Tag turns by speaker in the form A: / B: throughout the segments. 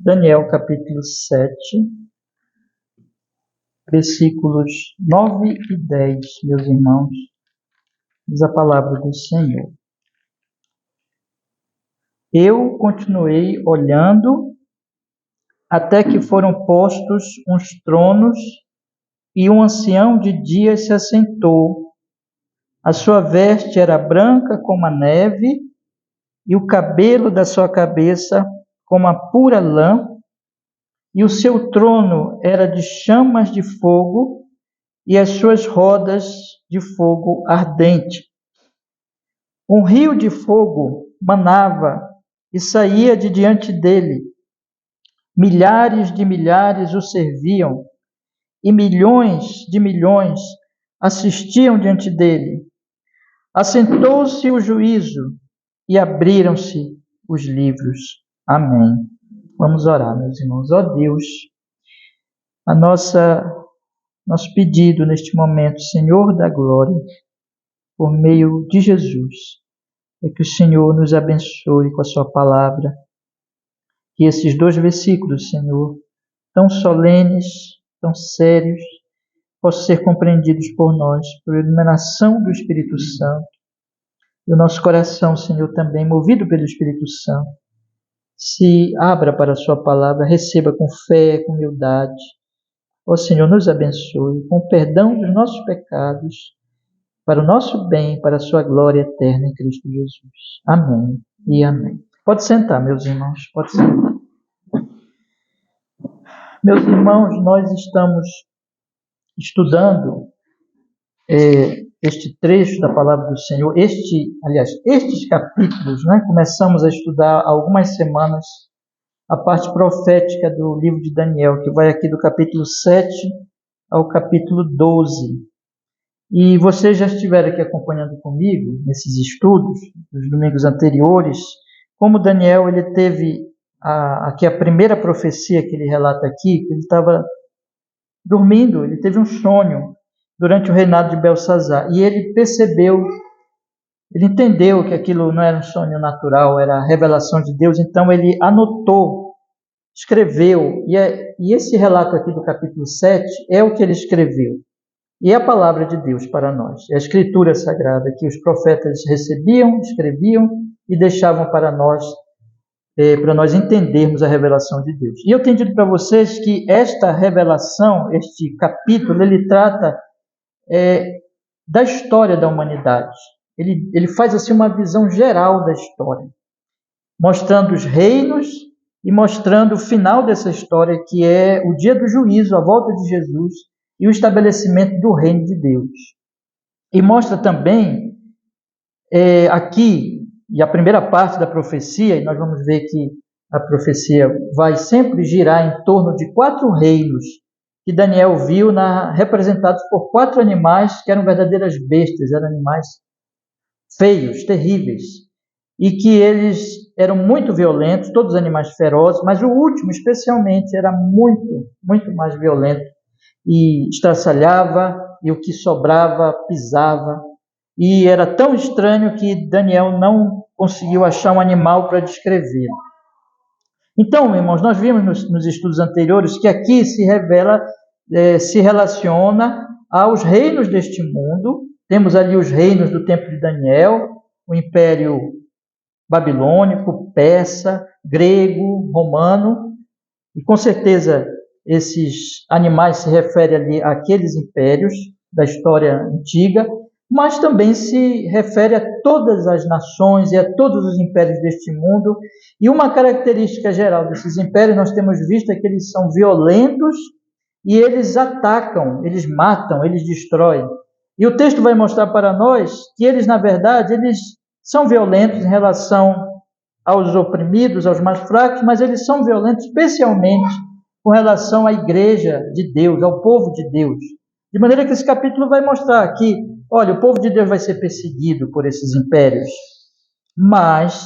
A: Daniel capítulo 7, versículos 9 e 10, meus irmãos, diz a palavra do Senhor. Eu continuei olhando até que foram postos uns tronos e um ancião de dias se assentou. A sua veste era branca como a neve e o cabelo da sua cabeça como a pura lã, e o seu trono era de chamas de fogo e as suas rodas de fogo ardente. Um rio de fogo manava e saía de diante dele. Milhares de milhares o serviam e milhões de milhões assistiam diante dele. Assentou-se o juízo e abriram-se os livros. Amém. Vamos orar, meus irmãos. Ó Deus, nosso pedido neste momento, Senhor da glória, por meio de Jesus, é que o Senhor nos abençoe com a sua palavra. Que esses 2 versículos, Senhor, tão solenes, tão sérios, possam ser compreendidos por nós, por iluminação do Espírito Santo. E o nosso coração, Senhor, também, movido pelo Espírito Santo, se abra para a sua palavra, receba com fé, com humildade. Ó Senhor, nos abençoe com o perdão dos nossos pecados, para o nosso bem, para a sua glória eterna em Cristo Jesus. Amém e amém. Pode sentar, meus irmãos, pode sentar. Meus irmãos, nós estamos estudando este trecho da palavra do Senhor, estes capítulos, né? Começamos a estudar há algumas semanas a parte profética do livro de Daniel, que vai aqui do capítulo 7 ao capítulo 12. E vocês já estiveram aqui acompanhando comigo nesses estudos, nos domingos anteriores, como Daniel ele teve aqui a primeira profecia que ele relata aqui, que ele estava dormindo, ele teve um sonho durante o reinado de Belsazar, e ele percebeu, ele entendeu que aquilo não era um sonho natural, era a revelação de Deus, então ele anotou, escreveu, e esse relato aqui do capítulo 7 é o que ele escreveu, e é a palavra de Deus para nós, é a escritura sagrada que os profetas recebiam, escreviam e deixavam para nós entendermos a revelação de Deus. E eu tenho dito para vocês que esta revelação, este capítulo, ele trata da história da humanidade. Ele faz assim uma visão geral da história, mostrando os reinos e mostrando o final dessa história, que é o dia do juízo, a volta de Jesus e o estabelecimento do reino de Deus. E mostra também aqui, e a primeira parte da profecia, e nós vamos ver que a profecia vai sempre girar em torno de 4 reinos que Daniel viu representados por 4 animais que eram verdadeiras bestas, eram animais feios, terríveis, e que eles eram muito violentos, todos os animais ferozes, mas o último especialmente era muito, muito mais violento, e estraçalhava, e o que sobrava pisava, e era tão estranho que Daniel não conseguiu achar um animal para descrever. Então, irmãos, nós vimos nos estudos anteriores que aqui se relaciona aos reinos deste mundo. Temos ali os reinos do tempo de Daniel, o Império Babilônico, Persa, Grego, Romano, e com certeza esses animais se referem ali àqueles impérios da história antiga, mas também se refere a todas as nações e a todos os impérios deste mundo. E uma característica geral desses impérios, nós temos visto, é que eles são violentos e eles atacam, eles matam, eles destroem. E o texto vai mostrar para nós que eles, na verdade, eles são violentos em relação aos oprimidos, aos mais fracos, mas eles são violentos especialmente com relação à igreja de Deus, ao povo de Deus. De maneira que esse capítulo vai mostrar que, olha, o povo de Deus vai ser perseguido por esses impérios, mas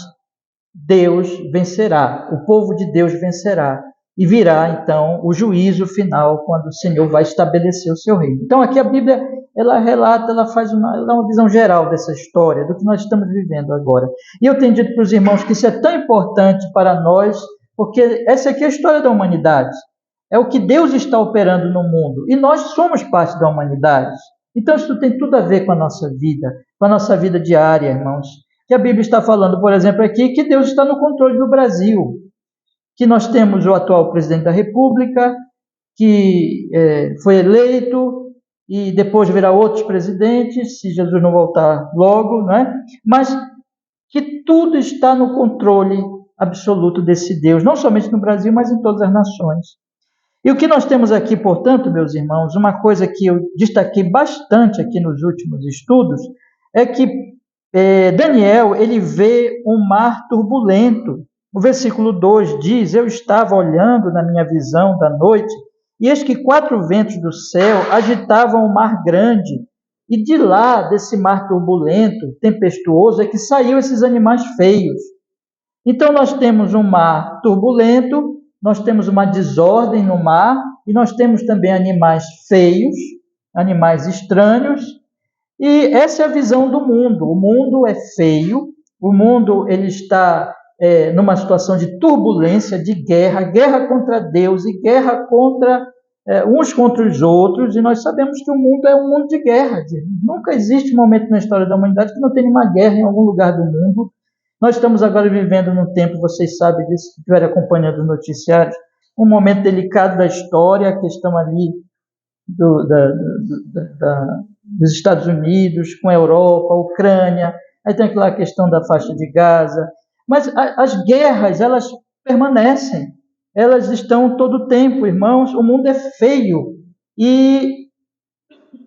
A: Deus vencerá, o povo de Deus vencerá, e virá então o juízo final, quando o Senhor vai estabelecer o seu reino. Então aqui a Bíblia, ela relata, ela dá uma visão geral dessa história, do que nós estamos vivendo agora. E eu tenho dito para os irmãos que isso é tão importante para nós, porque essa aqui é a história da humanidade. É o que Deus está operando no mundo. E nós somos parte da humanidade. Então isso tem tudo a ver com a nossa vida diária, irmãos. Que a Bíblia está falando, por exemplo, aqui, que Deus está no controle do Brasil. Que nós temos o atual presidente da República, que foi eleito, e depois virá outros presidentes, se Jesus não voltar logo, né? Mas que tudo está no controle absoluto desse Deus, não somente no Brasil, mas em todas as nações. E o que nós temos aqui, portanto, meus irmãos, uma coisa que eu destaquei bastante aqui nos últimos estudos, é que Daniel, ele vê um mar turbulento. O versículo 2 diz: eu estava olhando na minha visão da noite, e eis que 4 ventos do céu agitavam o mar grande, e de lá, desse mar turbulento, tempestuoso, é que saíam esses animais feios. Então nós temos um mar turbulento, nós temos uma desordem no mar, e nós temos também animais feios, animais estranhos, e essa é a visão do mundo. O mundo é feio, o mundo ele está numa situação de turbulência, de guerra contra Deus e guerra uns contra os outros, e nós sabemos que o mundo é um mundo de guerra. Nunca existe um momento na história da humanidade que não tenha uma guerra em algum lugar do mundo. Nós estamos agora vivendo num tempo, vocês sabem disso, que estiverem acompanhando os noticiários, um momento delicado da história, a questão ali dos Estados Unidos, com a Europa, a Ucrânia, aí tem aquela questão da faixa de Gaza, mas as guerras, elas permanecem, elas estão todo o tempo, irmãos, o mundo é feio, e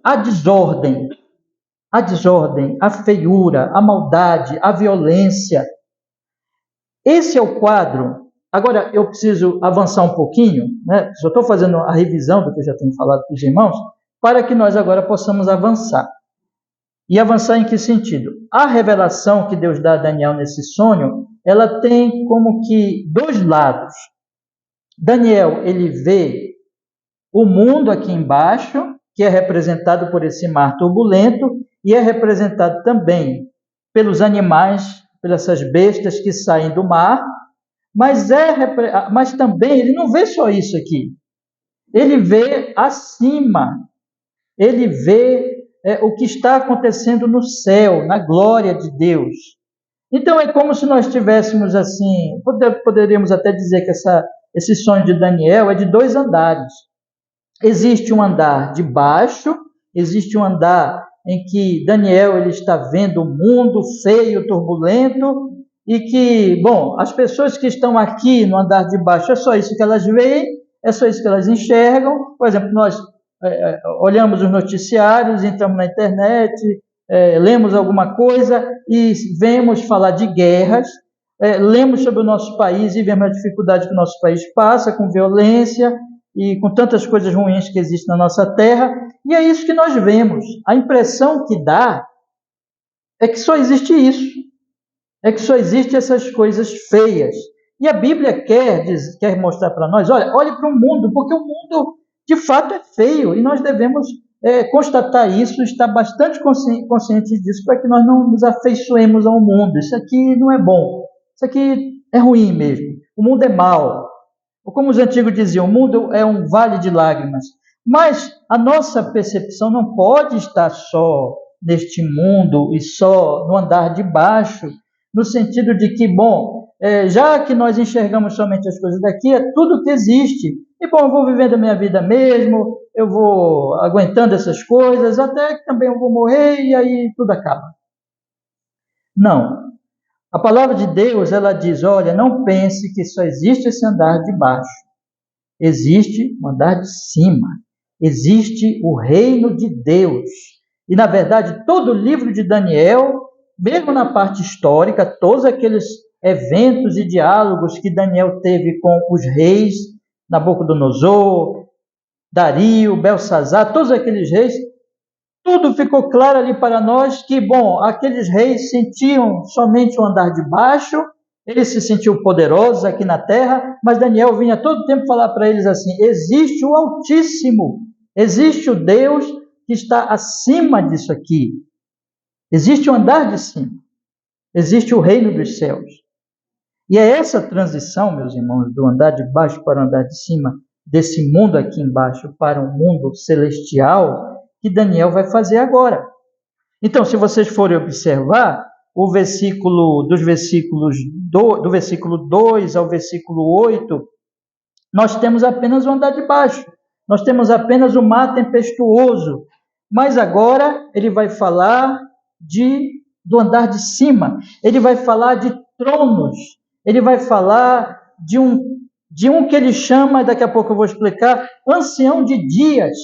A: a desordem, a feiura, a maldade, a violência, esse é o quadro. Agora, eu preciso avançar um pouquinho, né? Só estou fazendo a revisão do que eu já tenho falado para os irmãos, para que nós agora possamos avançar. E avançar em que sentido? A revelação que Deus dá a Daniel nesse sonho, ela tem como que 2 lados. Daniel, ele vê o mundo aqui embaixo, que é representado por esse mar turbulento, e é representado também pelos animais, pelas essas bestas que saem do mar, mas também ele não vê só isso aqui. Ele vê acima, ele vê o que está acontecendo no céu, na glória de Deus. Então é como se nós tivéssemos assim, poderíamos até dizer que esse sonho de Daniel é de 2 andares. Existe um andar de baixo, existe um andar em que Daniel ele está vendo o mundo feio, turbulento, e que, bom, as pessoas que estão aqui no andar de baixo, é só isso que elas veem, é só isso que elas enxergam. Por exemplo, nós olhamos os noticiários, entramos na internet, lemos alguma coisa e vemos falar de guerras, lemos sobre o nosso país e vemos a dificuldade que o nosso país passa com violência e com tantas coisas ruins que existem na nossa terra, e é isso que nós vemos. A impressão que dá é que só existe isso, é que só existem essas coisas feias. E a Bíblia quer mostrar para nós, olhe para o mundo, porque o mundo de fato é feio, e nós devemos constatar isso, estar bastante conscientes disso, para que nós não nos afeiçoemos ao mundo. Isso aqui não é bom, isso aqui é ruim mesmo, o mundo é mau. Ou como os antigos diziam, o mundo é um vale de lágrimas. Mas a nossa percepção não pode estar só neste mundo e só no andar de baixo, no sentido de que, bom, já que nós enxergamos somente as coisas daqui, é tudo que existe. E, bom, eu vou vivendo a minha vida mesmo, eu vou aguentando essas coisas, até que também eu vou morrer e aí tudo acaba. Não. A palavra de Deus, ela diz, olha, não pense que só existe esse andar de baixo. Existe o andar de cima. Existe o reino de Deus. E, na verdade, todo o livro de Daniel, mesmo na parte histórica, todos aqueles eventos e diálogos que Daniel teve com os reis, Nabucodonosor, Dario, Belsazar, todos aqueles reis, tudo ficou claro ali para nós que, bom, aqueles reis sentiam somente o andar de baixo, eles se sentiam poderosos aqui na terra, mas Daniel vinha todo o tempo falar para eles assim, existe o Altíssimo, existe o Deus que está acima disso aqui, existe o andar de cima, existe o reino dos céus. E é essa transição, meus irmãos, do andar de baixo para o andar de cima, desse mundo aqui embaixo para um mundo celestial, que Daniel vai fazer agora. Então, se vocês forem observar, do versículo 2 ao versículo 8, nós temos apenas o andar de baixo, nós temos apenas o mar tempestuoso, mas agora ele vai falar do andar de cima, ele vai falar de tronos, ele vai falar de um que ele chama, daqui a pouco eu vou explicar, ancião de dias,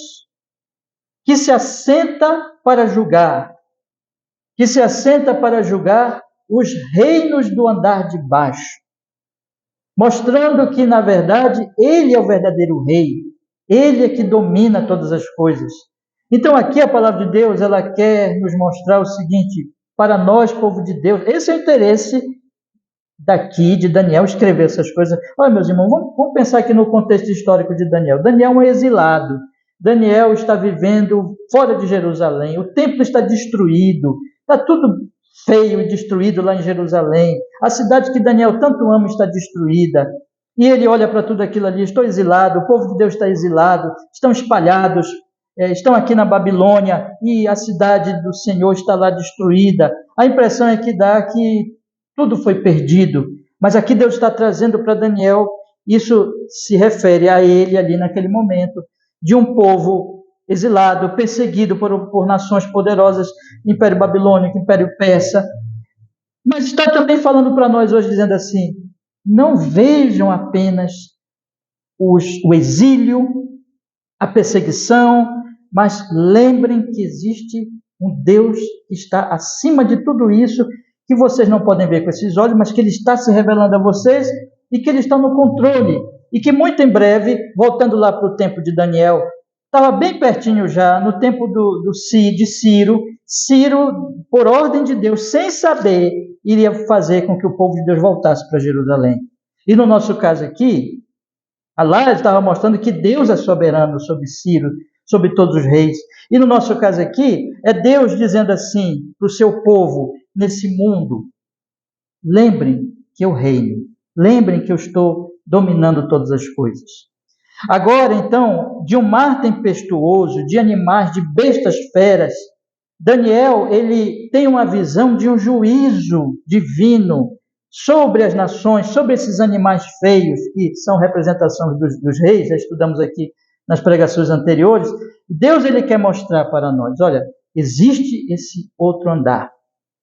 A: que se assenta para julgar, os reinos do andar de baixo, mostrando que, na verdade, ele é o verdadeiro rei, ele é que domina todas as coisas. Então, aqui a palavra de Deus, ela quer nos mostrar o seguinte, para nós, povo de Deus, esse é o interesse daqui, de Daniel, escrever essas coisas. Olha, meus irmãos, vamos pensar aqui no contexto histórico de Daniel. Daniel é um exilado, Daniel está vivendo fora de Jerusalém, o templo está destruído, está tudo feio e destruído lá em Jerusalém. A cidade que Daniel tanto ama está destruída. E ele olha para tudo aquilo ali, estou exilado, o povo de Deus está exilado, estão espalhados, estão aqui na Babilônia e a cidade do Senhor está lá destruída. A impressão é que dá que tudo foi perdido. Mas aqui Deus está trazendo para Daniel, isso se refere a ele ali naquele momento, de um povo exilado, perseguido por nações poderosas, Império Babilônico, Império Persa. Mas está também falando para nós hoje, dizendo assim, não vejam apenas o exílio, a perseguição, mas lembrem que existe um Deus que está acima de tudo isso, que vocês não podem ver com esses olhos, mas que Ele está se revelando a vocês e que Ele está no controle. E que muito em breve, voltando lá para o tempo de Daniel, estava bem pertinho já, no tempo de Ciro, por ordem de Deus, sem saber, iria fazer com que o povo de Deus voltasse para Jerusalém. E no nosso caso aqui, lá estava mostrando que Deus é soberano sobre Ciro, sobre todos os reis. E no nosso caso aqui, é Deus dizendo assim para o seu povo, nesse mundo, lembrem que eu reino, lembrem que eu estou dominando todas as coisas. Agora, então, de um mar tempestuoso, de animais, de bestas feras, Daniel, ele tem uma visão de um juízo divino sobre as nações, sobre esses animais feios, que são representações dos reis, já estudamos aqui nas pregações anteriores. Deus, ele quer mostrar para nós, olha, existe esse outro andar.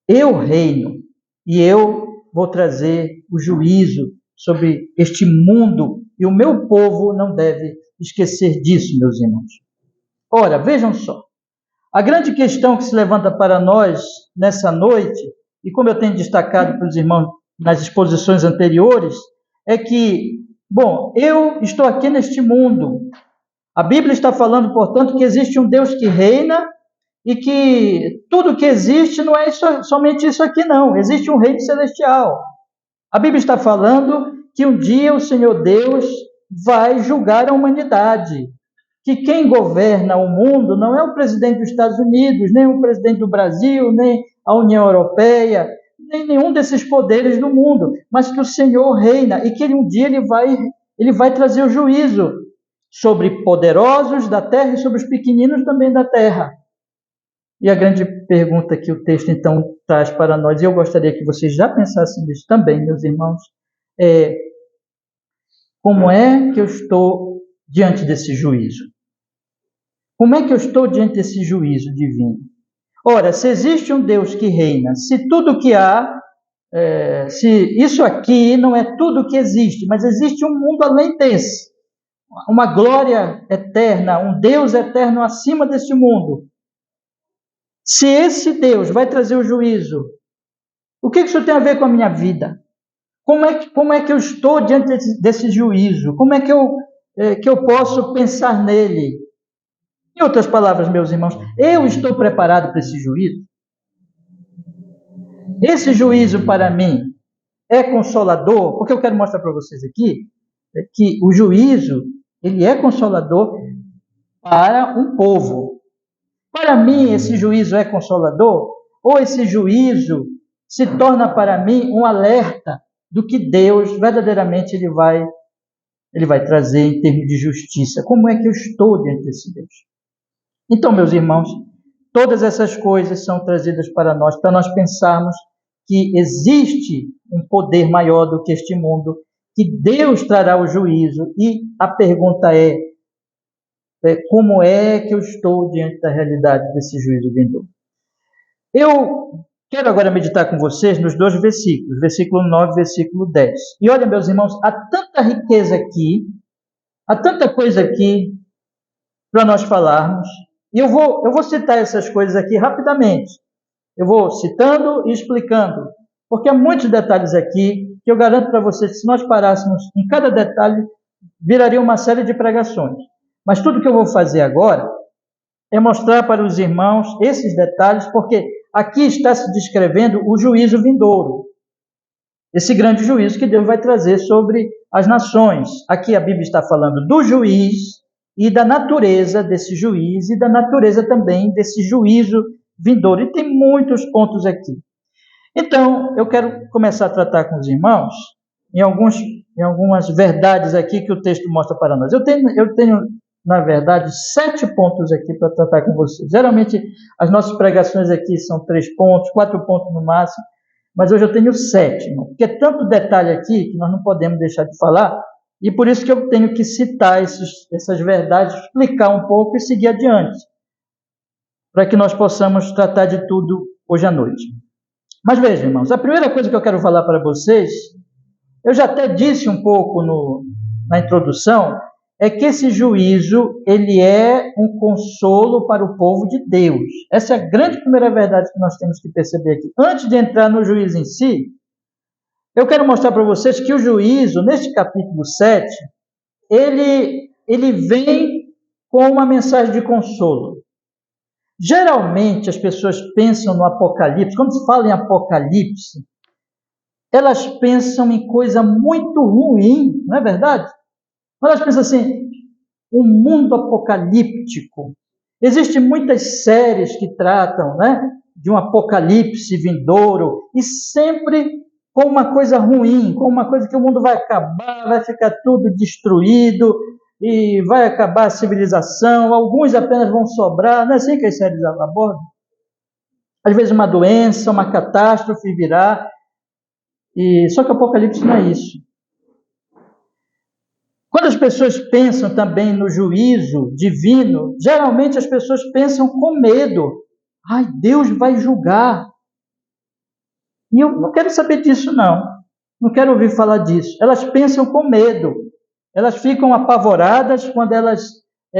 A: Eu reino e eu vou trazer o juízo sobre este mundo e o meu povo não deve esquecer disso, meus irmãos. Ora, vejam só, a grande questão que se levanta para nós nessa noite, e como eu tenho destacado para os irmãos nas exposições anteriores, é que, bom, eu estou aqui neste mundo. A Bíblia está falando, portanto, que existe um Deus que reina e que tudo que existe não é somente isso aqui, não. Existe um reino celestial. A Bíblia está falando que um dia o Senhor Deus vai julgar a humanidade. Que quem governa o mundo não é o presidente dos Estados Unidos, nem o presidente do Brasil, nem a União Europeia, nem nenhum desses poderes do mundo, mas que o Senhor reina e que um dia ele vai trazer o juízo sobre poderosos da terra e sobre os pequeninos também da terra. E a grande pergunta que o texto então traz para nós, e eu gostaria que vocês já pensassem nisso também, meus irmãos, é como é que eu estou diante desse juízo? Como é que eu estou diante desse juízo divino? Ora, se existe um Deus que reina, se tudo que há, se isso aqui não é tudo que existe, mas existe um mundo além desse, uma glória eterna, um Deus eterno acima desse mundo. Se esse Deus vai trazer o juízo, o que isso tem a ver com a minha vida? Como é que eu estou diante desse juízo? Como é que eu posso pensar nele? Em outras palavras, meus irmãos, eu estou preparado para esse juízo? Esse juízo para mim é consolador? Porque eu quero mostrar para vocês aqui que o juízo, ele é consolador para um povo. Para mim, esse juízo é consolador? Ou esse juízo se torna para mim um alerta do que Deus verdadeiramente ele vai trazer em termos de justiça. Como é que eu estou diante desse Deus? Então, meus irmãos, todas essas coisas são trazidas para nós pensarmos que existe um poder maior do que este mundo, que Deus trará o juízo, e a pergunta é como é que eu estou diante da realidade desse juízo vindouro? Eu quero agora meditar com vocês nos dois versículos, versículo 9 e versículo 10. E olha, meus irmãos, há tanta riqueza aqui, há tanta coisa aqui para nós falarmos, e eu vou citar essas coisas aqui rapidamente. Eu vou citando e explicando, porque há muitos detalhes aqui que eu garanto para vocês que se nós parássemos em cada detalhe, viraria uma série de pregações. Mas tudo que eu vou fazer agora é mostrar para os irmãos esses detalhes, porque aqui está se descrevendo o juízo vindouro. Esse grande juízo que Deus vai trazer sobre as nações. Aqui a Bíblia está falando do juiz e da natureza desse juiz e da natureza também desse juízo vindouro. E tem muitos pontos aqui. Então, eu quero começar a tratar com os irmãos em algumas verdades aqui que o texto mostra para nós. Eu tenho, na verdade, 7 pontos aqui para tratar com vocês. Geralmente, as nossas pregações aqui são 3 pontos, 4 pontos no máximo, mas hoje eu tenho 7, porque é tanto detalhe aqui que nós não podemos deixar de falar, e por isso que eu tenho que citar essas verdades, explicar um pouco e seguir adiante, para que nós possamos tratar de tudo hoje à noite. Mas vejam, irmãos, a primeira coisa que eu quero falar para vocês, eu já até disse um pouco na introdução, é que esse juízo, ele é um consolo para o povo de Deus. Essa é a grande primeira verdade que nós temos que perceber aqui. Antes de entrar no juízo em si, eu quero mostrar para vocês que o juízo, neste capítulo 7, ele vem com uma mensagem de consolo. Geralmente as pessoas pensam no Apocalipse, quando se fala em Apocalipse, elas pensam em coisa muito ruim, não é verdade? Elas pensam assim, um mundo apocalíptico. Existem muitas séries que tratam, de um apocalipse vindouro, e sempre com uma coisa ruim, com uma coisa que o mundo vai acabar, vai ficar tudo destruído, e vai acabar a civilização, alguns apenas vão sobrar, não é assim que as séries abordam? Às vezes uma doença, uma catástrofe virá, só que o Apocalipse não é isso. Quando as pessoas pensam também no juízo divino, geralmente as pessoas pensam com medo. Ai, Deus vai julgar. E eu não quero saber disso, não. Não quero ouvir falar disso. Elas pensam com medo. Elas ficam apavoradas quando elas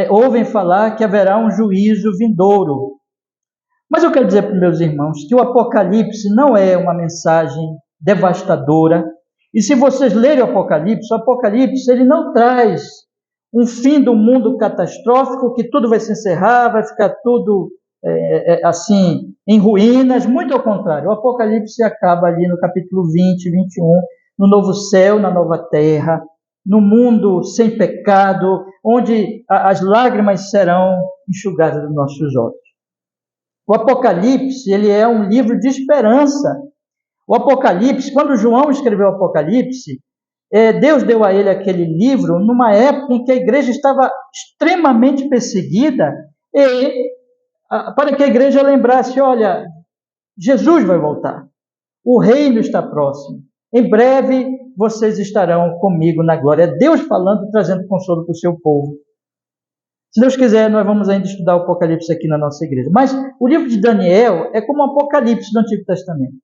A: ouvem falar que haverá um juízo vindouro. Mas eu quero dizer para os meus irmãos que o Apocalipse não é uma mensagem devastadora. E se vocês lerem o Apocalipse ele não traz um fim do mundo catastrófico, que tudo vai se encerrar, vai ficar tudo assim, em ruínas. Muito ao contrário, o Apocalipse acaba ali no capítulo 20, 21, no novo céu, na nova terra, no mundo sem pecado, onde as lágrimas serão enxugadas dos nossos olhos. O Apocalipse, ele é um livro de esperança. O Apocalipse, quando João escreveu o Apocalipse, Deus deu a ele aquele livro numa época em que a igreja estava extremamente perseguida, e para que a igreja lembrasse, olha, Jesus vai voltar, o reino está próximo, em breve vocês estarão comigo na glória. É Deus falando, trazendo consolo para o seu povo. Se Deus quiser, nós vamos ainda estudar o Apocalipse aqui na nossa igreja. Mas o livro de Daniel é como o Apocalipse do Antigo Testamento.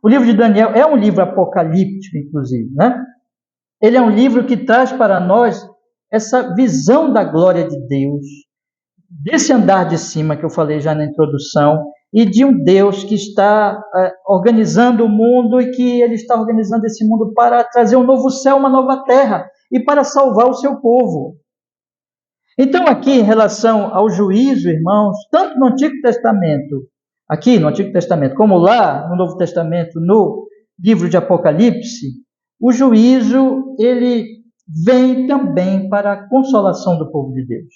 A: O livro de Daniel é um livro apocalíptico, inclusive, Ele é um livro que traz para nós essa visão da glória de Deus, desse andar de cima que eu falei já na introdução, e de um Deus que está organizando o mundo, e que Ele está organizando esse mundo para trazer um novo céu, uma nova terra, e para salvar o seu povo. Então, aqui, em relação ao juízo, irmãos, tanto no Antigo Testamento, aqui no Antigo Testamento, como lá no Novo Testamento, no livro de Apocalipse, o juízo, ele vem também para a consolação do povo de Deus.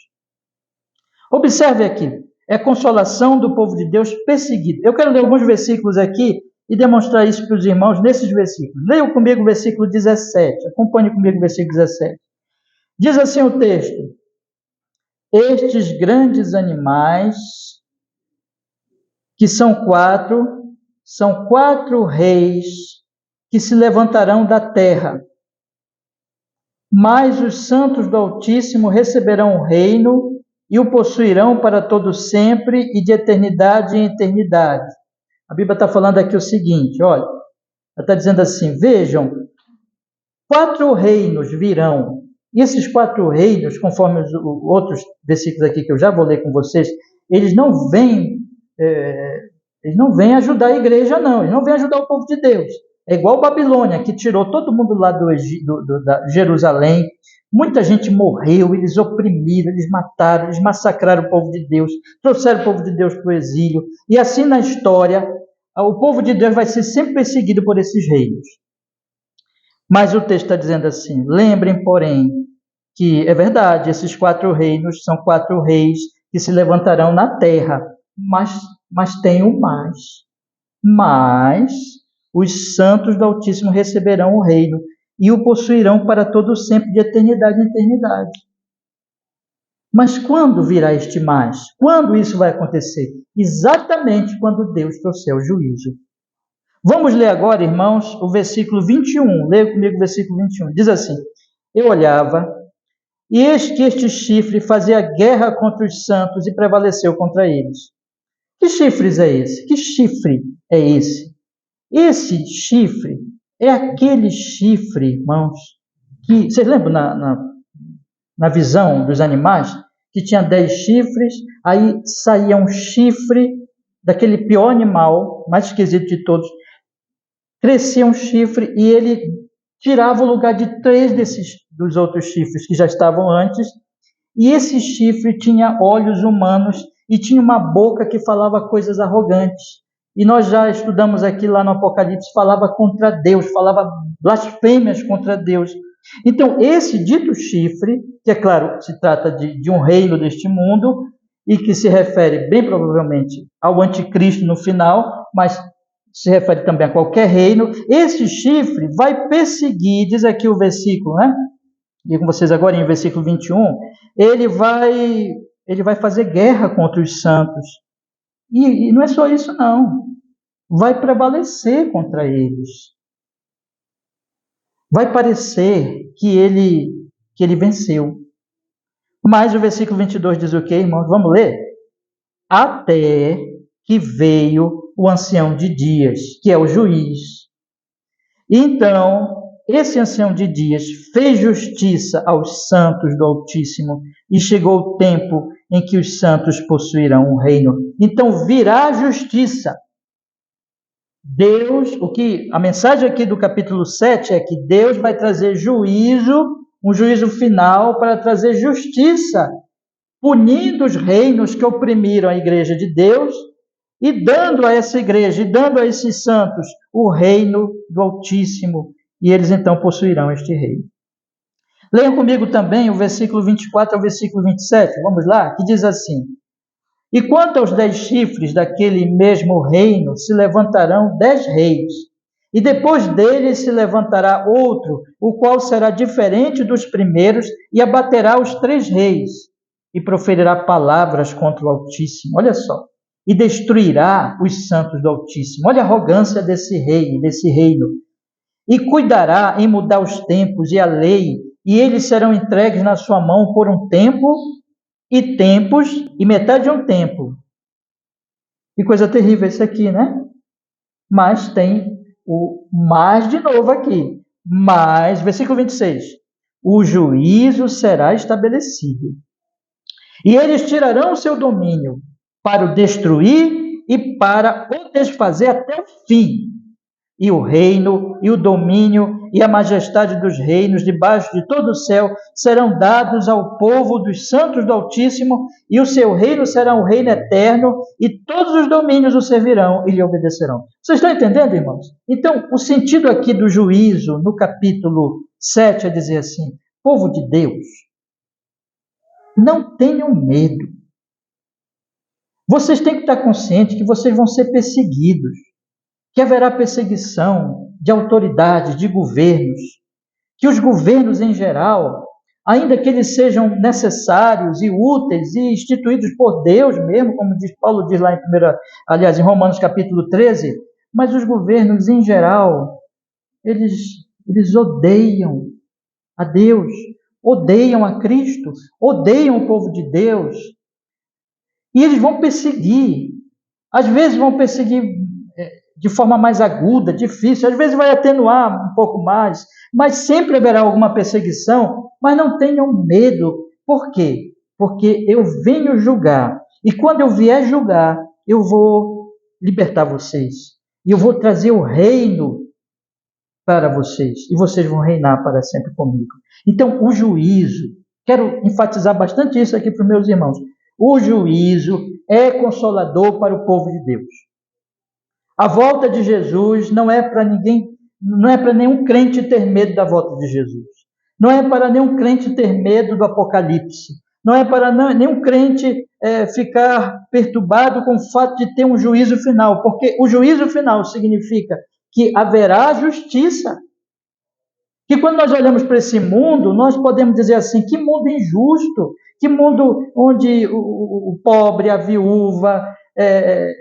A: Observe aqui, é a consolação do povo de Deus perseguido. Eu quero ler alguns versículos aqui e demonstrar isso para os irmãos nesses versículos. Leiam comigo o versículo 17, acompanhe comigo o versículo 17. Diz assim o texto: estes grandes animais, que são quatro reis que se levantarão da terra, mas os santos do Altíssimo receberão o reino e o possuirão para todo sempre e de eternidade em eternidade. A Bíblia está falando aqui o seguinte, olha, ela está dizendo assim, vejam, 4 reinos virão, e esses 4 reinos, conforme os outros versículos aqui que eu já vou ler com vocês, eles não vêm ajudar a igreja, não, eles não vêm ajudar o povo de Deus. É igual Babilônia, que tirou todo mundo lá da Jerusalém, muita gente morreu, eles oprimiram, eles mataram, eles massacraram o povo de Deus, trouxeram o povo de Deus para o exílio, e assim na história, o povo de Deus vai ser sempre perseguido por esses reinos. Mas o texto está dizendo assim, lembrem, porém, que é verdade, esses 4 reinos são 4 reis que se levantarão na terra, mas tem um mais. Mas os santos do Altíssimo receberão o reino e o possuirão para todo sempre, de eternidade em eternidade. Mas quando virá este mais? Quando isso vai acontecer? Exatamente quando Deus trouxer o juízo. Vamos ler agora, irmãos, o versículo 21. Leia comigo o versículo 21. Diz assim, eu olhava, e eis que este chifre fazia guerra contra os santos e prevaleceu contra eles. Que chifres é esse? Que chifre é esse? Esse chifre é aquele chifre, irmãos, que... Vocês lembram na visão dos animais? Que tinha 10 chifres, aí saía um chifre daquele pior animal, mais esquisito de todos, crescia um chifre e ele tirava o lugar de 3 dos outros chifres que já estavam antes, e esse chifre tinha olhos humanos e tinha uma boca que falava coisas arrogantes. E nós já estudamos aqui lá no Apocalipse, falava contra Deus, falava blasfêmias contra Deus. Então, esse dito chifre, que é claro, se trata de um reino deste mundo, e que se refere bem provavelmente ao anticristo no final, mas se refere também a qualquer reino, esse chifre vai perseguir, diz aqui o versículo, né? E com vocês agora em versículo 21, ele vai fazer guerra contra os santos. E não é só isso, não. Vai prevalecer contra eles. Vai parecer que ele venceu. Mas o versículo 22 diz o quê, irmãos? Vamos ler? Até que veio o ancião de dias, que é o juiz. Então, esse ancião de dias fez justiça aos santos do Altíssimo e chegou o tempo em que os santos possuirão o reino. Então virá a justiça. Deus, a mensagem aqui do capítulo 7 é que Deus vai trazer juízo, um juízo final para trazer justiça, punindo os reinos que oprimiram a igreja de Deus e dando a essa igreja, e dando a esses santos o reino do Altíssimo, e eles então possuirão este reino. Leiam comigo também o versículo 24 ao versículo 27, vamos lá, que diz assim, e quanto aos 10 chifres daquele mesmo reino, se levantarão 10 reis, e depois deles se levantará outro, o qual será diferente dos primeiros, e abaterá os 3 reis, e proferirá palavras contra o Altíssimo, olha só, e destruirá os santos do Altíssimo. Olha a arrogância desse rei, desse reino. E cuidará em mudar os tempos e a lei, e eles serão entregues na sua mão por um tempo e tempos e metade de um tempo. Que coisa terrível isso aqui, né? Mas tem o mais de novo aqui. Mas, versículo 26, o juízo será estabelecido. E eles tirarão o seu domínio para o destruir e para o desfazer até o fim. E o reino, e o domínio, e a majestade dos reinos debaixo de todo o céu serão dados ao povo dos santos do Altíssimo, e o seu reino será um reino eterno, e todos os domínios o servirão e lhe obedecerão. Vocês estão entendendo, irmãos? Então, o sentido aqui do juízo, no capítulo 7, é dizer assim, povo de Deus, não tenham medo. Vocês têm que estar conscientes que vocês vão ser perseguidos, que haverá perseguição de autoridades, de governos, que os governos em geral, ainda que eles sejam necessários e úteis e instituídos por Deus mesmo, como Paulo diz lá em Romanos capítulo 13, mas os governos em geral, eles odeiam a Deus, odeiam a Cristo, odeiam o povo de Deus, e eles vão perseguir, às vezes vão perseguir de forma mais aguda, difícil, às vezes vai atenuar um pouco mais, mas sempre haverá alguma perseguição, mas não tenham medo. Por quê? Porque eu venho julgar, e quando eu vier julgar, eu vou libertar vocês, e eu vou trazer o reino para vocês, e vocês vão reinar para sempre comigo. Então, o juízo, quero enfatizar bastante isso aqui para os meus irmãos, o juízo é consolador para o povo de Deus. A volta de Jesus não é para ninguém, não é para nenhum crente ter medo da volta de Jesus. Não é para nenhum crente ter medo do Apocalipse. Não é para nenhum crente ficar perturbado com o fato de ter um juízo final, porque o juízo final significa que haverá justiça. Que quando nós olhamos para esse mundo, nós podemos dizer assim, que mundo injusto, que mundo onde o pobre, a viúva,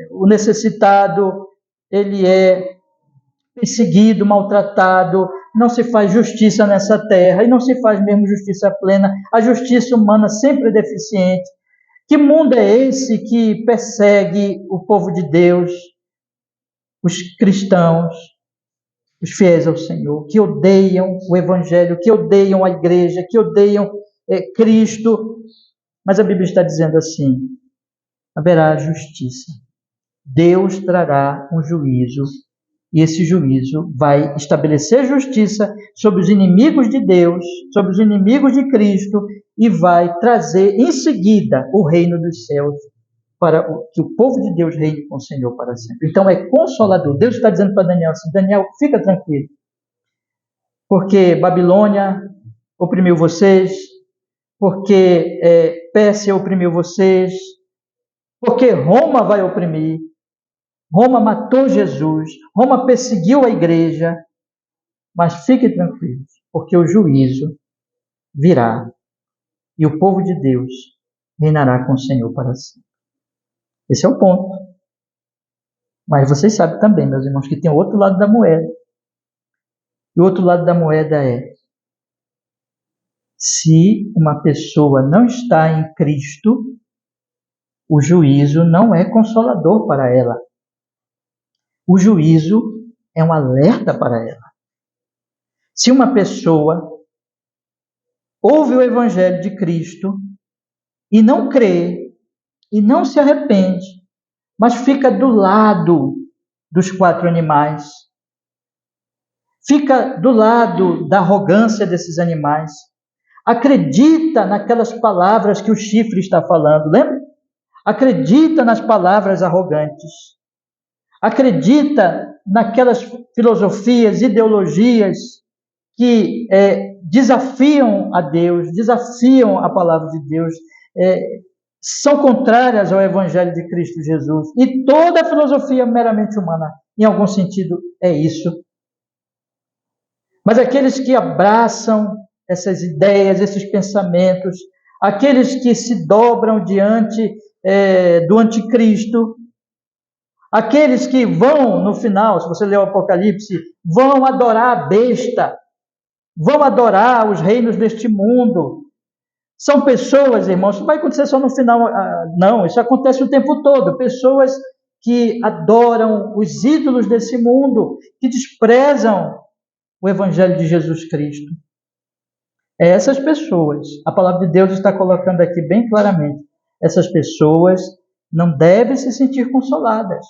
A: o necessitado, ele é perseguido, maltratado, não se faz justiça nessa terra, e não se faz mesmo justiça plena, a justiça humana sempre é deficiente. Que mundo é esse que persegue o povo de Deus, os cristãos, os fiéis ao Senhor, que odeiam o Evangelho, que odeiam a igreja, que odeiam Cristo? Mas a Bíblia está dizendo assim, haverá justiça. Deus trará um juízo, e esse juízo vai estabelecer justiça sobre os inimigos de Deus, sobre os inimigos de Cristo, e vai trazer em seguida o reino dos céus, para que o povo de Deus reine com o Senhor para sempre. Então é consolador. Deus está dizendo para Daniel assim, Daniel, fica tranquilo, porque Babilônia oprimiu vocês, porque Pérsia oprimiu vocês, porque Roma vai oprimir. Roma matou Jesus, Roma perseguiu a igreja, mas fiquem tranquilos, porque o juízo virá e o povo de Deus reinará com o Senhor para sempre. Esse é o ponto. Mas vocês sabem também, meus irmãos, que tem o outro lado da moeda. E o outro lado da moeda é: se uma pessoa não está em Cristo, o juízo não é consolador para ela. O juízo é um alerta para ela. Se uma pessoa ouve o Evangelho de Cristo e não crê, e não se arrepende, mas fica do lado dos 4 animais, fica do lado da arrogância desses animais, acredita naquelas palavras que o chifre está falando, lembra? Acredita nas palavras arrogantes, acredita naquelas filosofias, ideologias que desafiam a Deus, desafiam a palavra de Deus, são contrárias ao Evangelho de Cristo Jesus. E toda a filosofia meramente humana, em algum sentido, é isso. Mas aqueles que abraçam essas ideias, esses pensamentos, aqueles que se dobram diante do anticristo, aqueles que vão, no final, se você ler o Apocalipse, vão adorar a besta, vão adorar os reinos deste mundo. São pessoas, irmãos, não vai acontecer só no final, não, isso acontece o tempo todo. Pessoas que adoram os ídolos desse mundo, que desprezam o Evangelho de Jesus Cristo. Essas pessoas, a palavra de Deus está colocando aqui bem claramente, essas pessoas não devem se sentir consoladas,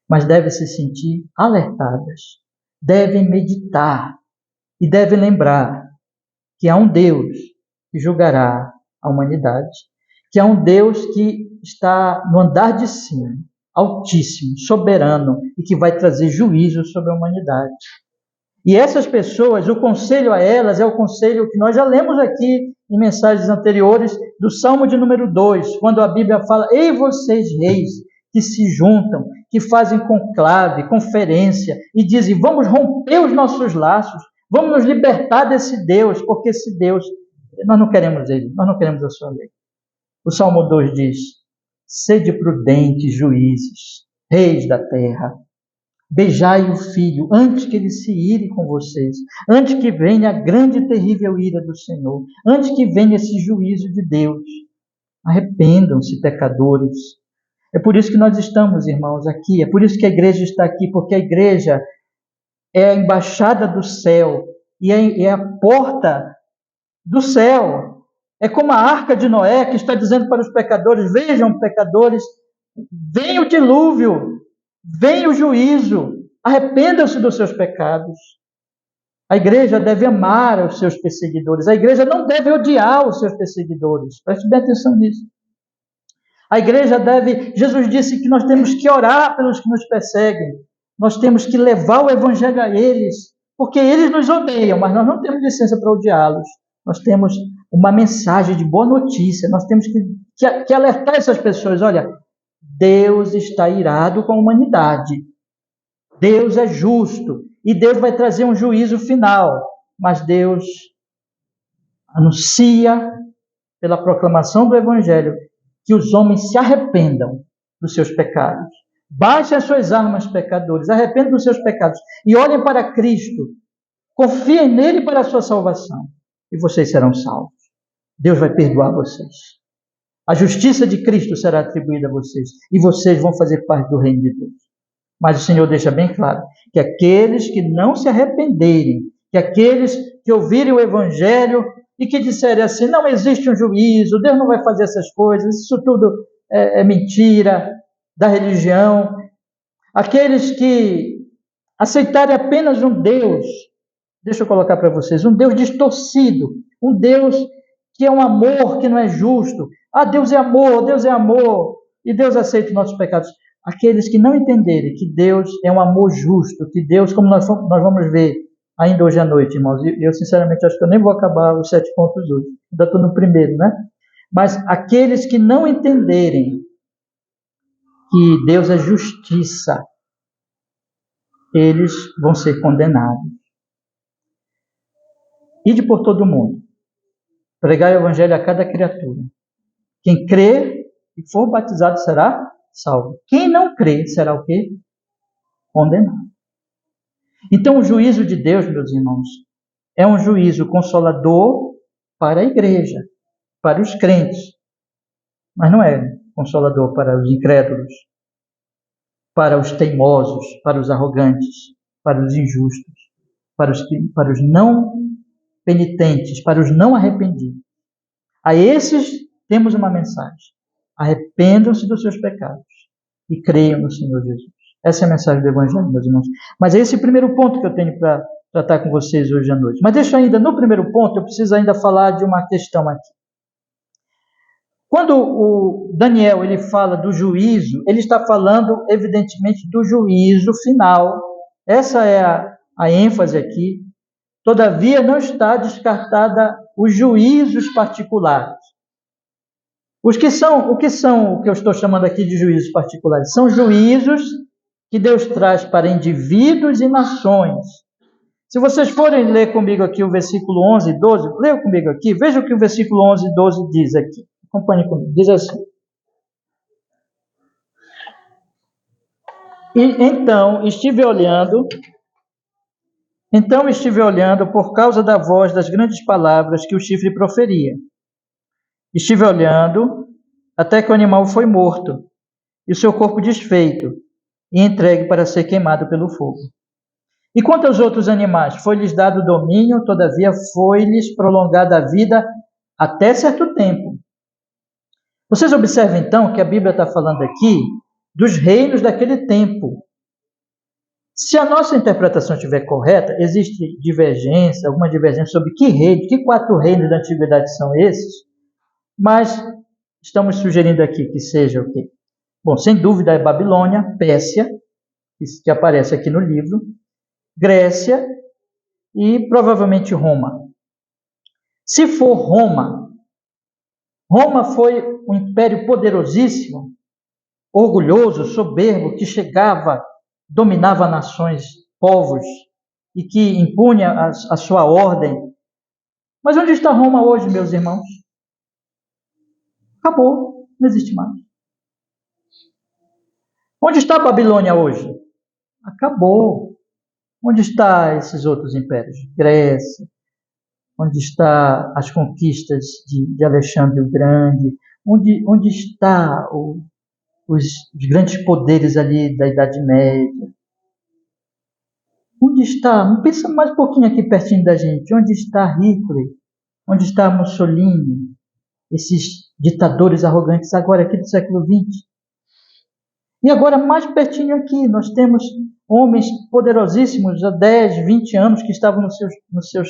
A: mas devem se sentir alertadas, devem meditar e devem lembrar que há um Deus que julgará a humanidade, que há um Deus que está no andar de cima, altíssimo, soberano, e que vai trazer juízo sobre a humanidade. E essas pessoas, o conselho a elas é o conselho que nós já lemos aqui em mensagens anteriores do Salmo de número 2, quando a Bíblia fala: ei vocês reis que se juntam, que fazem conclave, conferência, e dizem, vamos romper os nossos laços, vamos nos libertar desse Deus, porque esse Deus, nós não queremos ele, nós não queremos a sua lei. O Salmo 2 diz, sede prudentes, juízes, reis da terra, beijai o filho, antes que ele se ire com vocês, antes que venha a grande e terrível ira do Senhor, antes que venha esse juízo de Deus. Arrependam-se, pecadores. É por isso que nós estamos, irmãos, aqui, é por isso que a igreja está aqui, porque a igreja é a embaixada do céu, e é a porta do céu. É como a arca de Noé, que está dizendo para os pecadores, vejam, pecadores, vem o dilúvio, vem o juízo, arrependam-se dos seus pecados. A igreja deve amar os seus perseguidores. A igreja não deve odiar os seus perseguidores. Preste bem atenção nisso. A igreja deve... Jesus disse que nós temos que orar pelos que nos perseguem. Nós temos que levar o evangelho a eles, porque eles nos odeiam, mas nós não temos licença para odiá-los. Nós temos uma mensagem de boa notícia. Nós temos que alertar essas pessoas. Olha, Deus está irado com a humanidade. Deus é justo. E Deus vai trazer um juízo final. Mas Deus anuncia, pela proclamação do Evangelho, que os homens se arrependam dos seus pecados. Baixem as suas armas, pecadores. Arrependam dos seus pecados. E olhem para Cristo. Confiem nele para a sua salvação. E vocês serão salvos. Deus vai perdoar vocês. A justiça de Cristo será atribuída a vocês. E vocês vão fazer parte do reino de Deus. Mas o Senhor deixa bem claro que aqueles que não se arrependerem, que aqueles que ouvirem o Evangelho e que disserem assim, não existe um juízo, Deus não vai fazer essas coisas, isso tudo é mentira da religião. Aqueles que aceitarem apenas um Deus, deixa eu colocar para vocês, um Deus distorcido, um Deus que é um amor que não é justo. Ah, Deus é amor, e Deus aceita os nossos pecados. Aqueles que não entenderem que Deus é um amor justo, que Deus, como nós vamos ver ainda hoje à noite, irmãos, e eu sinceramente acho que eu nem vou acabar os 7 pontos hoje, ainda estou no primeiro, né? Mas aqueles que não entenderem que Deus é justiça, eles vão ser condenados. Ide por todo o mundo, pregai o Evangelho a cada criatura. Quem crê e for batizado será salvo. Quem não crê será o quê? Condenado. Então o juízo de Deus, meus irmãos, é um juízo consolador para a igreja, para os crentes. Mas não é consolador para os incrédulos, para os teimosos, para os arrogantes, para os injustos, para os não penitentes, para os não arrependidos. A esses temos uma mensagem. Arrependam-se dos seus pecados e creiam no Senhor Jesus. Essa é a mensagem do Evangelho, meus irmãos. Mas é esse primeiro ponto que eu tenho para tratar com vocês hoje à noite. Mas deixa ainda, no primeiro ponto, eu preciso ainda falar de uma questão aqui. Quando o Daniel ele fala do juízo, ele está falando, evidentemente, do juízo final. Essa é a ênfase aqui. Todavia, não está descartada os juízos particulares. O que são o que eu estou chamando aqui de juízos particulares? São juízos que Deus traz para indivíduos e nações. Se vocês forem ler comigo aqui o versículo 11 e 12, leiam comigo aqui, veja o que o versículo 11 e 12 diz aqui. Acompanhe comigo. Diz assim. Então estive olhando por causa da voz das grandes palavras que o chifre proferia. Estive olhando até que o animal foi morto e o seu corpo desfeito e entregue para ser queimado pelo fogo. E quanto aos outros animais, foi-lhes dado domínio, todavia foi-lhes prolongada a vida até certo tempo. Vocês observam então que a Bíblia está falando aqui dos reinos daquele tempo. Se a nossa interpretação estiver correta, existe divergência, alguma divergência sobre que reino, que 4 reinos da antiguidade são esses, mas estamos sugerindo aqui que seja o quê? Bom, sem dúvida é Babilônia, Pérsia, que aparece aqui no livro, Grécia e provavelmente Roma. Se for Roma foi um império poderosíssimo orgulhoso, soberbo, que chegava, dominava nações, povos, e que impunha a sua ordem. Mas onde está Roma hoje, meus irmãos? Acabou, não existe mais. Onde está a Babilônia hoje? Acabou. Onde estão esses outros impérios? Grécia. Onde estão as conquistas de Alexandre o Grande? Onde estão os grandes poderes ali da Idade Média? Onde está? Pensa mais um pouquinho aqui pertinho da gente. Onde está Hitler? Onde está Mussolini? Esses ditadores arrogantes agora aqui do século XX. E agora, mais pertinho aqui, nós temos homens poderosíssimos há 10, 20 anos que estavam nos seus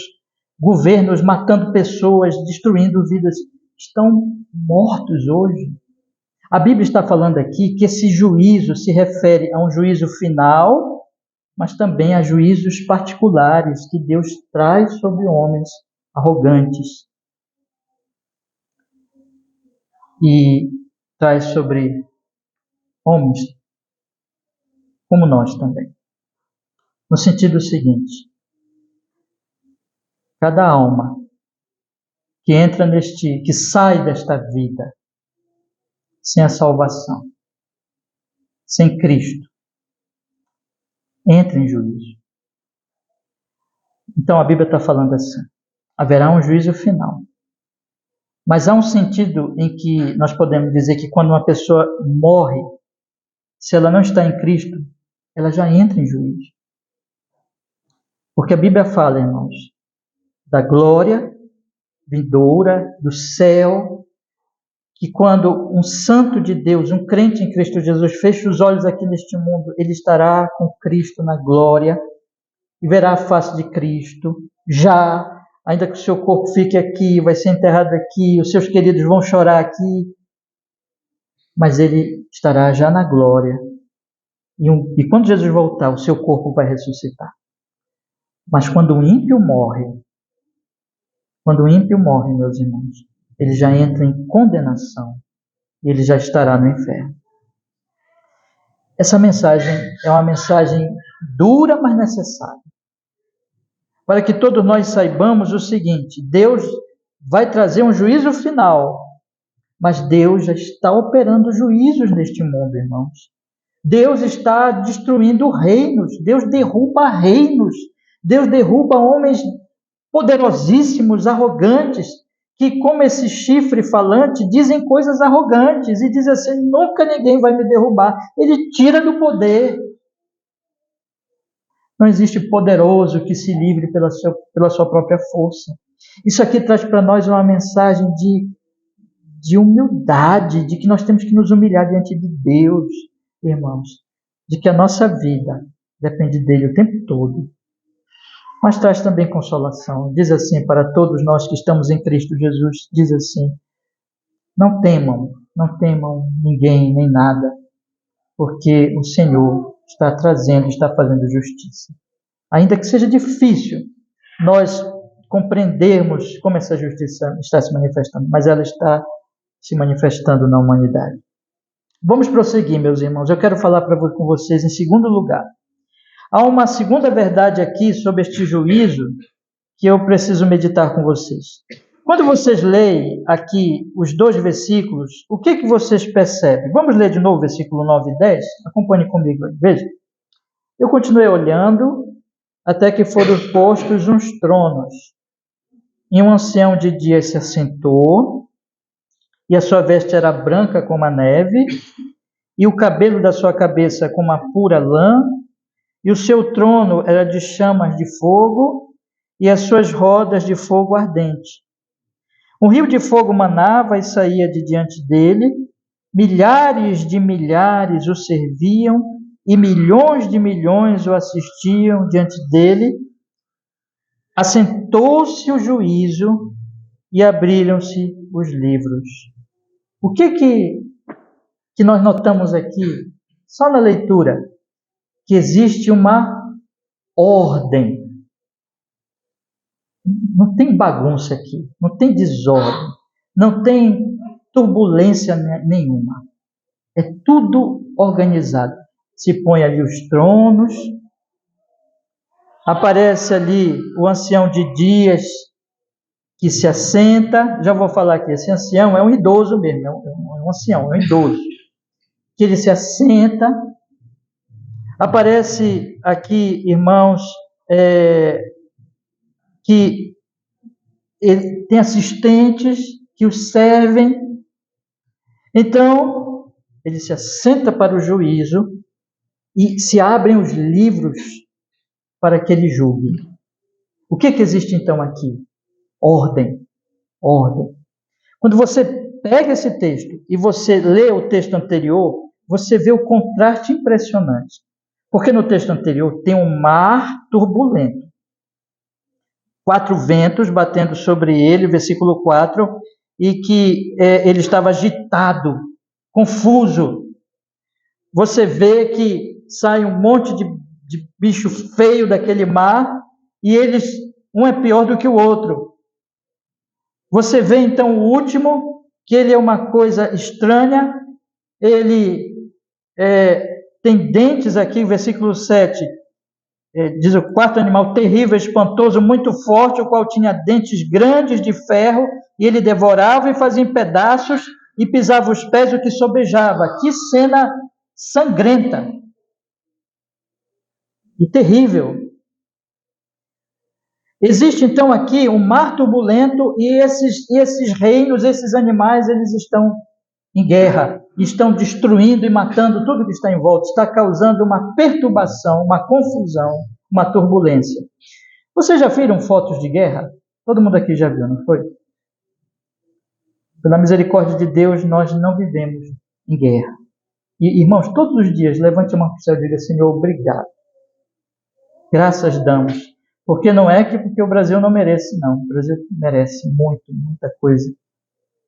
A: governos, matando pessoas, destruindo vidas. Estão mortos hoje. A Bíblia está falando aqui que esse juízo se refere a um juízo final, mas também a juízos particulares que Deus traz sobre homens arrogantes. E traz sobre homens como nós também. No sentido seguinte, cada alma que entra que sai desta vida sem a salvação, sem Cristo, entra em juízo. Então a Bíblia está falando assim, haverá um juízo final. Mas há um sentido em que nós podemos dizer que quando uma pessoa morre, se ela não está em Cristo, ela já entra em juízo. Porque a Bíblia fala, irmãos, da glória vindoura, do céu, que quando um santo de Deus, um crente em Cristo Jesus, fecha os olhos aqui neste mundo, ele estará com Cristo na glória e verá a face de Cristo, já, ainda que o seu corpo fique aqui, vai ser enterrado aqui, os seus queridos vão chorar aqui, mas ele estará já na glória. E quando Jesus voltar, o seu corpo vai ressuscitar. Mas quando o ímpio morre, meus irmãos, ele já entra em condenação e ele já estará no inferno. Essa mensagem é uma mensagem dura, mas necessária. Para que todos nós saibamos o seguinte: Deus vai trazer um juízo final, mas Deus já está operando juízos neste mundo, irmãos. Deus está destruindo reinos, Deus derruba reinos, Deus derruba homens poderosíssimos, arrogantes, que como esse chifre falante dizem coisas arrogantes e dizem assim: nunca ninguém vai me derrubar. Ele tira do poder. Não existe poderoso que se livre pela sua própria força. Isso aqui traz para nós uma mensagem de humildade, de que nós temos que nos humilhar diante de Deus, irmãos, de que a nossa vida depende dele o tempo todo. Mas traz também consolação. Diz assim para todos nós que estamos em Cristo Jesus, diz assim: não temam ninguém nem nada, porque o Senhor está trazendo, está fazendo justiça. Ainda que seja difícil nós compreendermos como essa justiça está se manifestando, mas ela está se manifestando na humanidade. Vamos prosseguir, meus irmãos. Eu quero falar com vocês em segundo lugar. Há uma segunda verdade aqui sobre este juízo que eu preciso meditar com vocês. Quando vocês leem aqui os 2 versículos, o que vocês percebem? Vamos ler de novo versículo 9 e 10? Acompanhe comigo aí. Veja. Eu continuei olhando até que foram postos uns tronos. E um ancião de dias se assentou, e a sua veste era branca como a neve, e o cabelo da sua cabeça como a pura lã, e o seu trono era de chamas de fogo, e as suas rodas de fogo ardente. Um rio de fogo manava e saía de diante dele, milhares de milhares o serviam, e milhões de milhões o assistiam diante dele. Assentou-se o juízo e abriram-se os livros. O que nós notamos aqui, só na leitura? Que existe uma ordem. Não tem bagunça aqui, não tem desordem, não tem turbulência nenhuma. É tudo organizado. Se põe ali os tronos, aparece ali o ancião de dias que se assenta. Já vou falar aqui, esse ancião é um idoso mesmo, é um ancião, é um idoso. Que ele se assenta. Aparece aqui, irmãos, que ele tem assistentes que o servem. Então, ele se assenta para o juízo e se abrem os livros para que ele julgue. O que existe então aqui? Ordem. Ordem. Quando você pega esse texto e você lê o texto anterior, você vê o contraste impressionante. Porque no texto anterior tem um mar turbulento. 4 ventos batendo sobre ele, versículo 4, e que ele estava agitado, confuso. Você vê que sai um monte de bicho feio daquele mar, e eles, um é pior do que o outro. Você vê então o último, que ele é uma coisa estranha, ele tem dentes aqui, versículo 7, diz o quarto animal terrível, espantoso, muito forte, o qual tinha dentes grandes de ferro, e ele devorava e fazia em pedaços, e pisava os pés, o que sobejava. Que cena sangrenta e terrível. Existe então aqui um mar turbulento, e esses reinos, esses animais, eles estão em guerra, estão destruindo e matando tudo que está em volta, está causando uma perturbação, uma confusão, uma turbulência. Vocês já viram fotos de guerra? Todo mundo aqui já viu, não foi? Pela misericórdia de Deus, nós não vivemos em guerra. E, irmãos, todos os dias, levante a mão para o céu e diga: Senhor, obrigado. Graças damos. Porque não é porque o Brasil não merece, não. O Brasil merece muita coisa.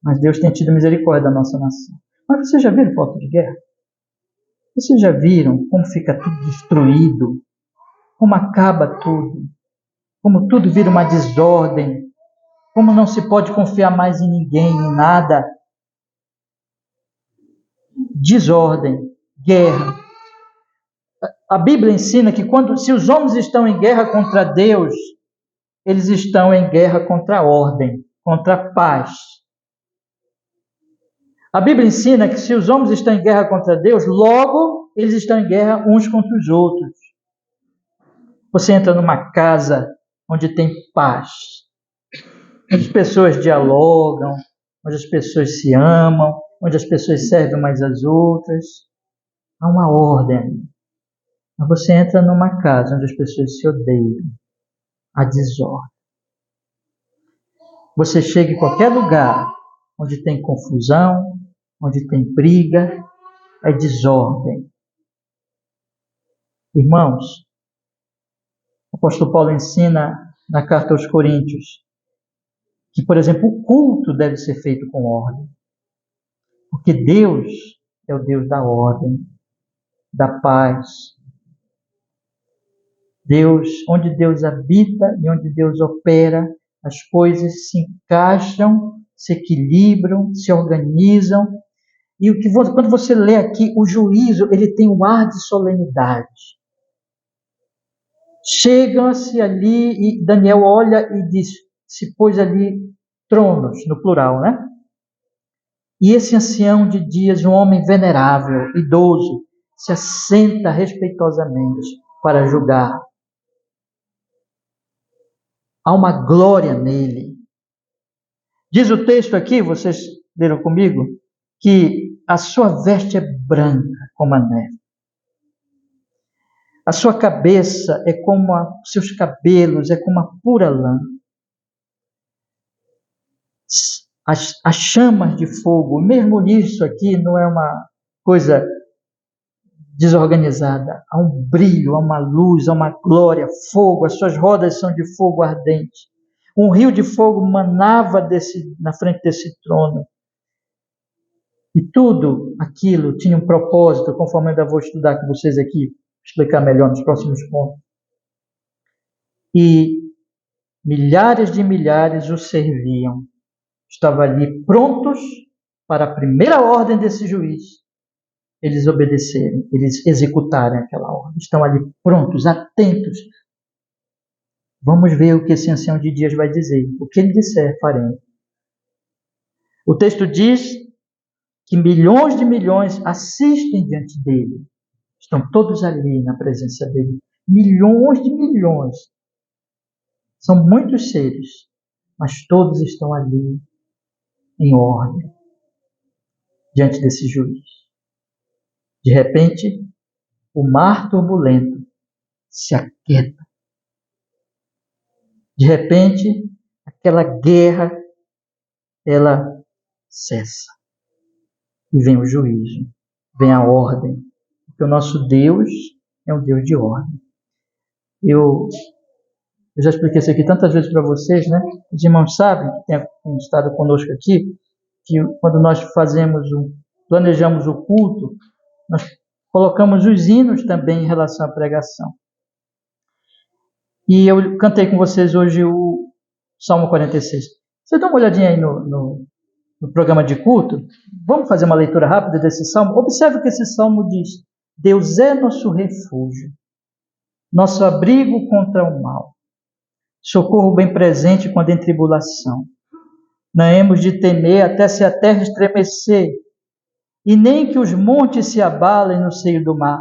A: Mas Deus tem tido misericórdia da nossa nação. Mas vocês já viram foto de guerra? Vocês já viram como fica tudo destruído? Como acaba tudo? Como tudo vira uma desordem? Como não se pode confiar mais em ninguém, em nada? Desordem, guerra. A Bíblia ensina que se os homens estão em guerra contra Deus, eles estão em guerra contra a ordem, contra a paz. A Bíblia ensina que se os homens estão em guerra contra Deus, logo eles estão em guerra uns contra os outros. Você entra numa casa onde tem paz, onde as pessoas dialogam, onde as pessoas se amam, onde as pessoas servem umas às outras. Há uma ordem. Mas você entra numa casa onde as pessoas se odeiam, há desordem. Você chega em qualquer lugar onde tem confusão, onde tem briga, é desordem. Irmãos, o apóstolo Paulo ensina na carta aos Coríntios que, por exemplo, o culto deve ser feito com ordem. Porque Deus é o Deus da ordem, da paz. Onde Deus habita e onde Deus opera, as coisas se encaixam, se equilibram, se organizam. E quando você lê aqui, o juízo, ele tem um ar de solenidade. Chegam-se ali e Daniel olha e diz, se pôs ali tronos, no plural, né? E esse ancião de dias, um homem venerável, idoso, se assenta respeitosamente para julgar. Há uma glória nele. Diz o texto aqui, vocês leram comigo, que a sua veste é branca como a neve. A sua cabeça é como seus cabelos, é como a pura lã. As chamas de fogo, mesmo nisso aqui, não é uma coisa desorganizada. Há um brilho, há uma luz, há uma glória, fogo. As suas rodas são de fogo ardente. Um rio de fogo manava na frente desse trono. E tudo aquilo tinha um propósito, conforme eu ainda vou estudar com vocês aqui, explicar melhor nos próximos pontos. E milhares de milhares o serviam. Estavam ali prontos para a primeira ordem desse juiz. eles obedecerem, eles executarem aquela ordem. Estão ali prontos, atentos. Vamos ver o que esse ancião de dias vai dizer. O que ele disser, faremos. O texto diz que milhões de milhões assistem diante dele. Estão todos ali na presença dele. Milhões de milhões. São muitos seres, mas todos estão ali em ordem, diante desse juiz. De repente, o mar turbulento se aquieta. De repente, aquela guerra, ela cessa. E vem o juízo, vem a ordem. Porque o nosso Deus é um Deus de ordem. Eu já expliquei isso aqui tantas vezes para vocês, né? Os irmãos sabem, que têm estado conosco aqui, que quando nós planejamos o culto, nós colocamos os hinos também em relação à pregação. E eu cantei com vocês hoje o Salmo 46. Você dá uma olhadinha aí no programa de culto? Vamos fazer uma leitura rápida desse salmo? Observe o que esse salmo diz. Deus é nosso refúgio, nosso abrigo contra o mal, socorro bem presente quando em tribulação. Não hemos de temer até se a terra estremecer, e nem que os montes se abalem no seio do mar,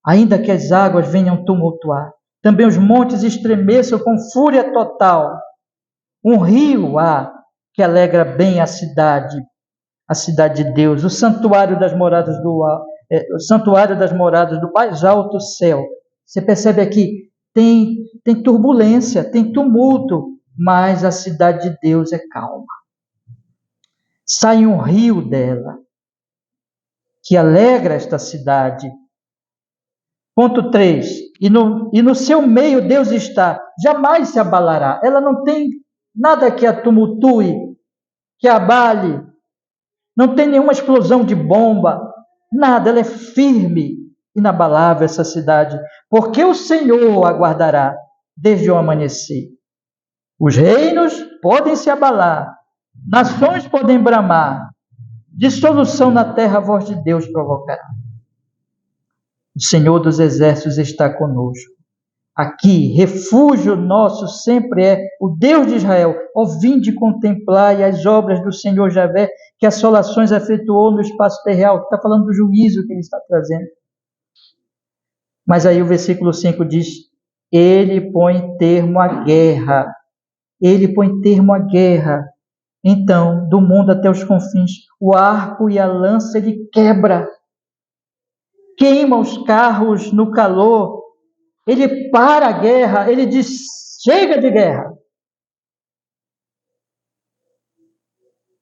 A: ainda que as águas venham tumultuar, também os montes estremeçam com fúria total. Um rio há que alegra bem a cidade de Deus, o santuário das moradas do mais alto céu. Você percebe aqui, tem turbulência, tem tumulto, mas a cidade de Deus é calma. Sai um rio dela, que alegra esta cidade. Ponto 3. E no seu meio Deus está, jamais se abalará. Ela não tem nada que a tumultue, que a abale. Não tem nenhuma explosão de bomba, nada. Ela é firme, inabalável essa cidade, porque o Senhor a guardará desde o amanhecer. Os reinos podem se abalar, nações podem bramar, dissolução na terra a voz de Deus provocará. O Senhor dos exércitos está conosco. Aqui, refúgio nosso sempre é o Deus de Israel. Ó, vinde contemplai as obras do Senhor Javé, que assolações efetuou no espaço terreal. Está falando do juízo que ele está trazendo. Mas aí o versículo 5 diz, ele põe termo à guerra. Ele põe termo à guerra. Então, do mundo até os confins, o arco e a lança ele quebra. Queima os carros no calor. Ele para a guerra, ele diz, chega de guerra.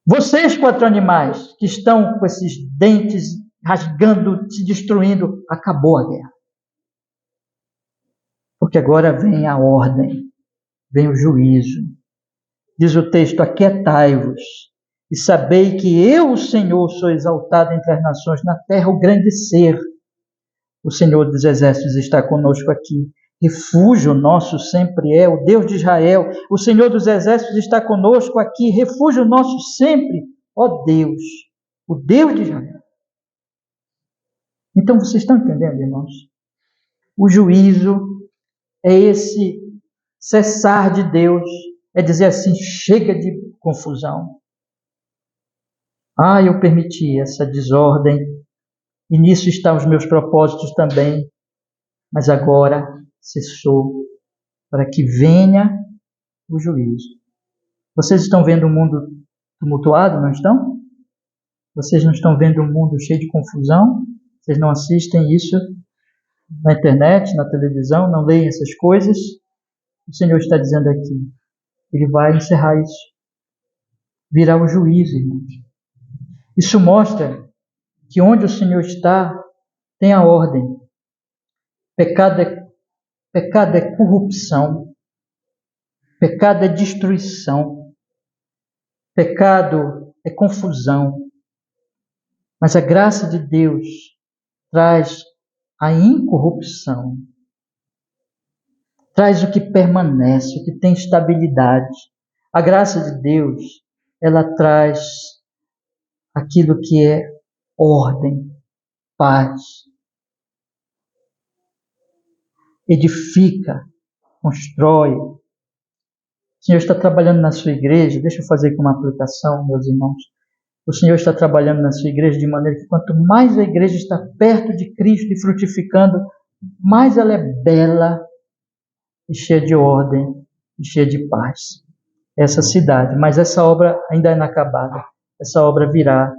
A: Vocês 4 animais que estão com esses dentes rasgando, se destruindo, acabou a guerra. Porque agora vem a ordem, vem o juízo. Diz o texto, aquietai-vos e sabei que eu, o Senhor, sou exaltado entre as nações, na terra o grande ser. O Senhor dos exércitos está conosco aqui. Refúgio nosso sempre é o Deus de Israel. O Senhor dos exércitos está conosco aqui. Refúgio nosso sempre, ó Deus, o Deus de Israel. Então vocês estão entendendo, irmãos? O juízo é esse cessar de Deus, é dizer assim, chega de confusão. Eu permiti essa desordem, e nisso estão os meus propósitos também, mas agora cessou, para que venha o juízo. Vocês estão vendo o mundo tumultuado, não estão? Vocês não estão vendo um mundo cheio de confusão? Vocês não assistem isso na internet, na televisão, não leem essas coisas? O Senhor está dizendo aqui, Ele vai encerrar isso. Virá o juízo, irmãos. Isso mostra que onde o Senhor está, tem a ordem. Pecado é corrupção. Pecado é destruição. Pecado é confusão. Mas a graça de Deus traz a incorrupção. Traz o que permanece, o que tem estabilidade. A graça de Deus, ela traz aquilo que é ordem. paz. Edifica, constrói. O Senhor está trabalhando na sua igreja. Deixa eu fazer aqui uma aplicação, meus irmãos. O Senhor está trabalhando na sua igreja de maneira que quanto mais a igreja está perto de Cristo e frutificando, mais ela é bela e cheia de ordem e cheia de paz. Essa cidade, mas essa obra ainda é inacabada. Essa obra virá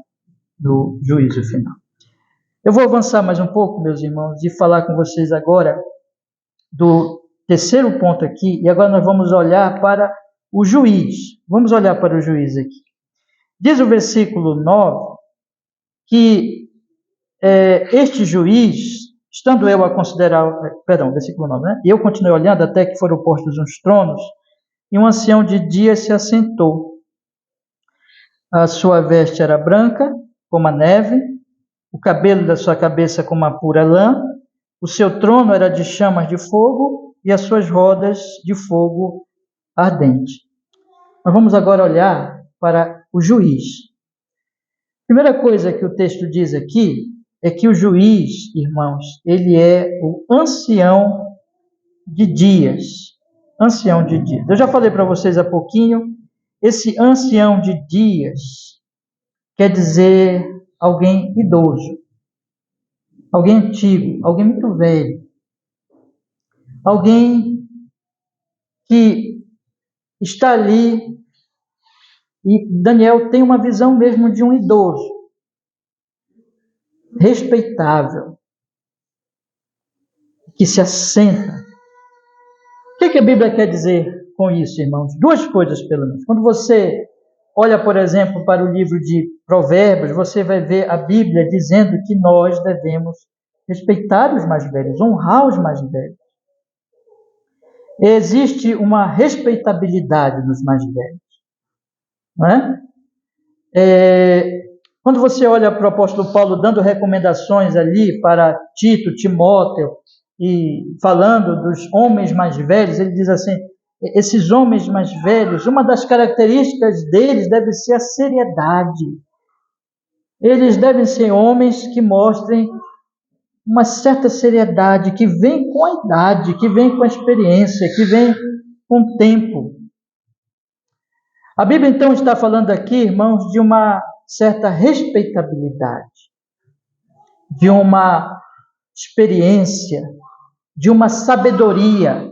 A: do juízo final. Eu vou avançar mais um pouco, meus irmãos, e falar com vocês agora do terceiro ponto aqui, e agora nós vamos olhar para o juiz. Vamos olhar para o juiz aqui. Diz o versículo 9 que este juiz, estando eu a considerar, versículo 9, né? E eu continuei olhando até que foram postos uns tronos, e um ancião de dia se assentou. A sua veste era branca, como a neve, o cabelo da sua cabeça como a pura lã, o seu trono era de chamas de fogo e as suas rodas de fogo ardente. Nós vamos agora olhar para o juiz. A primeira coisa que o texto diz aqui é que o juiz, irmãos, ele é o ancião de dias. Ancião de dias. Eu já falei para vocês há pouquinho, esse ancião de dias quer dizer alguém idoso, alguém antigo, alguém muito velho, alguém que está ali, e Daniel tem uma visão mesmo de um idoso, respeitável, que se assenta. O que a Bíblia quer dizer com isso, irmãos? Duas coisas, pelo menos. Quando você olha, por exemplo, para o livro de Provérbios, você vai ver a Bíblia dizendo que nós devemos respeitar os mais velhos, honrar os mais velhos. Existe uma respeitabilidade nos mais velhos. Não é? Quando você olha para o apóstolo Paulo dando recomendações ali para Tito, Timóteo, e falando dos homens mais velhos, ele diz assim, esses homens mais velhos, uma das características deles deve ser a seriedade. Eles devem ser homens que mostrem uma certa seriedade, que vem com a idade, que vem com a experiência, que vem com o tempo. A Bíblia, então, está falando aqui, irmãos, de uma certa respeitabilidade, de uma experiência, de uma sabedoria.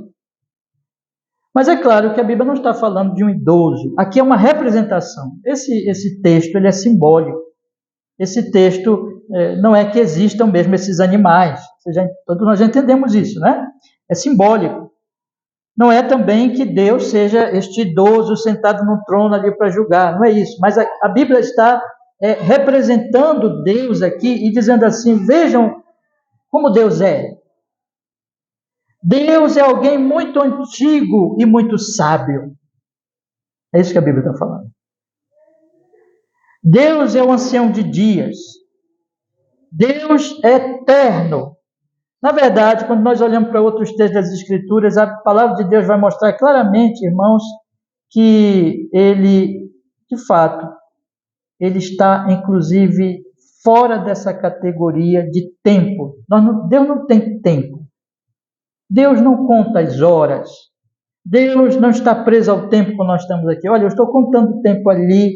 A: Mas é claro que a Bíblia não está falando de um idoso. Aqui é uma representação. Esse texto ele é simbólico. Esse texto não é que existam mesmo esses animais. Todos nós já entendemos isso, né? É simbólico. Não é também que Deus seja este idoso sentado no trono ali para julgar. Não é isso. Mas a Bíblia está representando Deus aqui e dizendo assim, vejam como Deus é. Deus é alguém muito antigo e muito sábio. É isso que a Bíblia está falando. Deus é o ancião de dias. Deus é eterno. Na verdade, quando nós olhamos para outros textos das Escrituras, a palavra de Deus vai mostrar claramente, irmãos, que ele, de fato, ele está, inclusive, fora dessa categoria de tempo. Deus não tem tempo. Deus não conta as horas. Deus não está preso ao tempo que nós estamos aqui. Olha, eu estou contando o tempo ali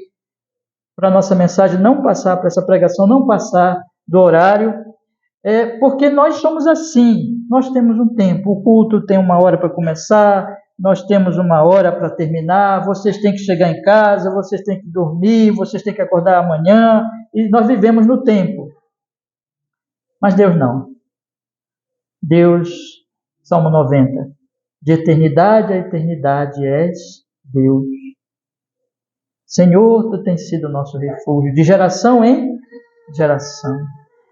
A: para a nossa mensagem não passar, para essa pregação não passar do horário, porque nós somos assim. Nós temos um tempo. O culto tem 1 hora para começar, nós temos 1 hora para terminar, vocês têm que chegar em casa, vocês têm que dormir, vocês têm que acordar amanhã, e nós vivemos no tempo. Mas Deus não. Deus, Salmo 90, de eternidade a eternidade és Deus. Senhor, Tu tens sido o nosso refúgio, de geração em geração.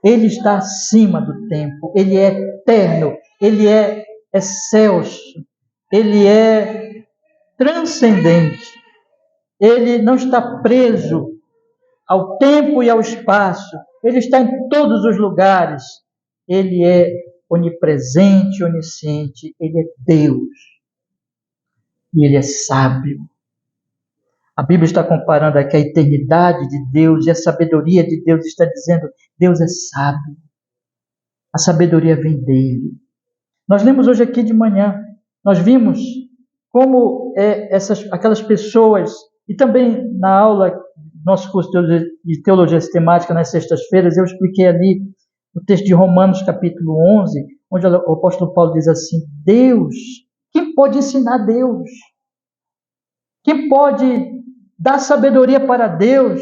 A: Ele está acima do tempo, Ele é eterno, Ele é excelso, Ele é transcendente. Ele não está preso ao tempo e ao espaço, Ele está em todos os lugares. Ele é onipresente, onisciente, Ele é Deus. E Ele é sábio. A Bíblia está comparando aqui a eternidade de Deus e a sabedoria de Deus, está dizendo, Deus é sábio. A sabedoria vem dele. Nós lemos hoje aqui de manhã, nós vimos como aquelas pessoas, e também na aula, nosso curso de Teologia Sistemática, nas sextas-feiras, eu expliquei ali o texto de Romanos, capítulo 11, onde o apóstolo Paulo diz assim: Deus, quem pode ensinar Deus? Quem pode dar sabedoria para Deus?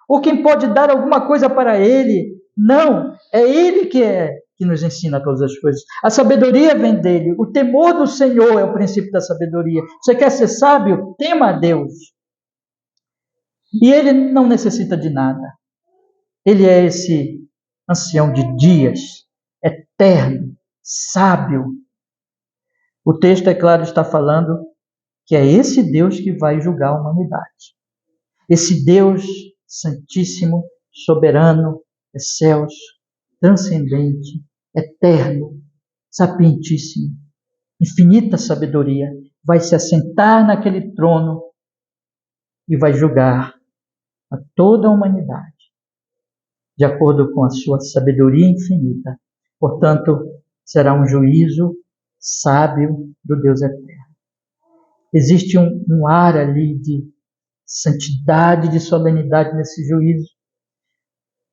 A: Ou quem pode dar alguma coisa para Ele? Não, é Ele que nos ensina todas as coisas. A sabedoria vem dele. O temor do Senhor é o princípio da sabedoria. Você quer ser sábio? Tema a Deus. E Ele não necessita de nada. Ele é esse ancião de dias, eterno, sábio. O texto, é claro, está falando que é esse Deus que vai julgar a humanidade. Esse Deus santíssimo, soberano, excelso, transcendente, eterno, sapientíssimo, infinita sabedoria, vai se assentar naquele trono e vai julgar a toda a humanidade, de acordo com a sua sabedoria infinita. Portanto, será um juízo sábio do Deus eterno. Existe um ar ali de santidade, de solenidade nesse juízo.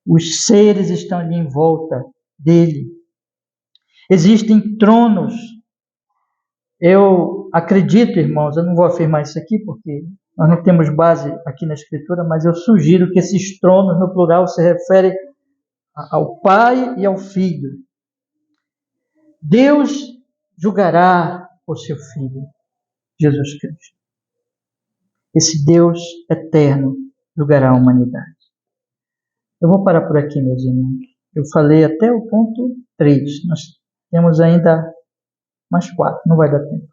A: Os seres estão ali em volta dele. Existem tronos. Eu acredito, irmãos, eu não vou afirmar isso aqui porque nós não temos base aqui na Escritura, mas eu sugiro que esses tronos, no plural, se referem ao Pai e ao Filho. Deus julgará o seu Filho, Jesus Cristo. Esse Deus eterno julgará a humanidade. Eu vou parar por aqui, meus irmãos. Eu falei até o ponto 3. Nós temos ainda mais 4, não vai dar tempo.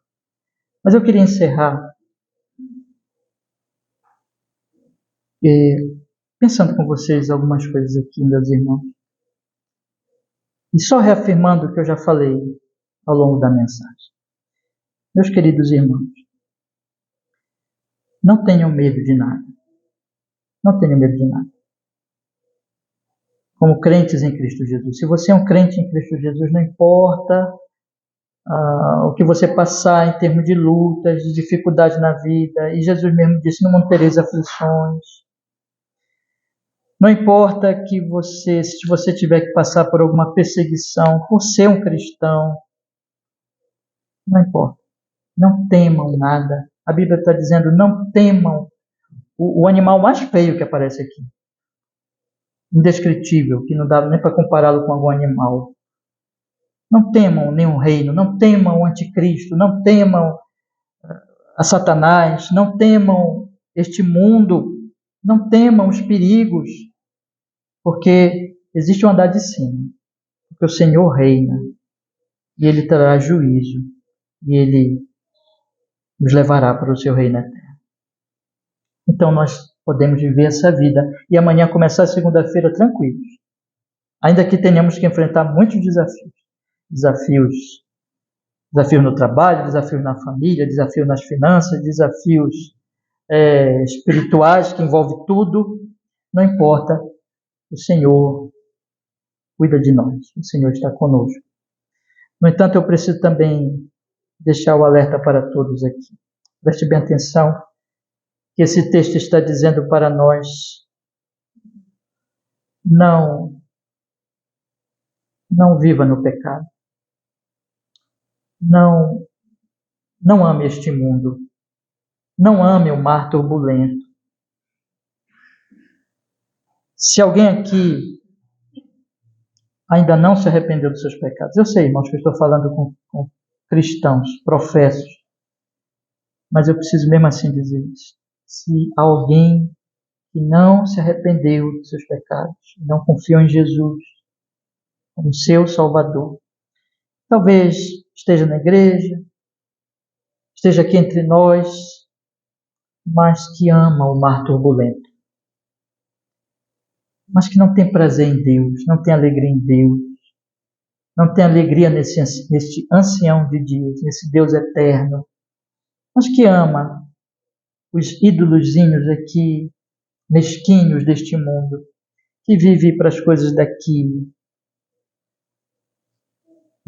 A: Mas eu queria encerrar pensando com vocês algumas coisas aqui, meus irmãos. E só reafirmando o que eu já falei ao longo da mensagem. Meus queridos irmãos, não tenham medo de nada. Não tenham medo de nada. Como crentes em Cristo Jesus. Se você é um crente em Cristo Jesus, não importa o que você passar em termos de lutas, de dificuldades na vida. E Jesus mesmo disse, no mundo tereis aflições. Não importa que se você tiver que passar por alguma perseguição, por ser um cristão, não importa. Não temam nada. A Bíblia está dizendo, não temam o animal mais feio que aparece aqui. Indescritível, que não dá nem para compará-lo com algum animal. Não temam nenhum reino, não temam o anticristo, não temam a Satanás, não temam este mundo, não temam os perigos, porque existe um andar de cima, porque o Senhor reina, e Ele trará juízo, e Ele nos levará para o seu reino eterno. Então nós podemos viver essa vida, e amanhã começar a segunda-feira tranquilos, ainda que tenhamos que enfrentar muitos desafios. Desafios no trabalho, desafios na família, desafios nas finanças, desafios espirituais que envolvem tudo. Não importa, o Senhor cuida de nós, o Senhor está conosco. No entanto, eu preciso também deixar o alerta para todos aqui. Preste bem atenção que esse texto está dizendo para nós: não viva no pecado. Não ame este mundo. Não ame o mar turbulento. Se alguém aqui ainda não se arrependeu dos seus pecados, eu sei, irmãos, que eu estou falando com cristãos, professos, mas eu preciso mesmo assim dizer isso. Se alguém que não se arrependeu dos seus pecados, não confiou em Jesus como seu Salvador, talvez esteja na igreja, esteja aqui entre nós, mas que ama o mar turbulento, mas que não tem prazer em Deus, não tem alegria em Deus, não tem alegria neste ancião de dias, nesse Deus eterno, mas que ama os ídolozinhos aqui, mesquinhos deste mundo, que vive para as coisas daqui,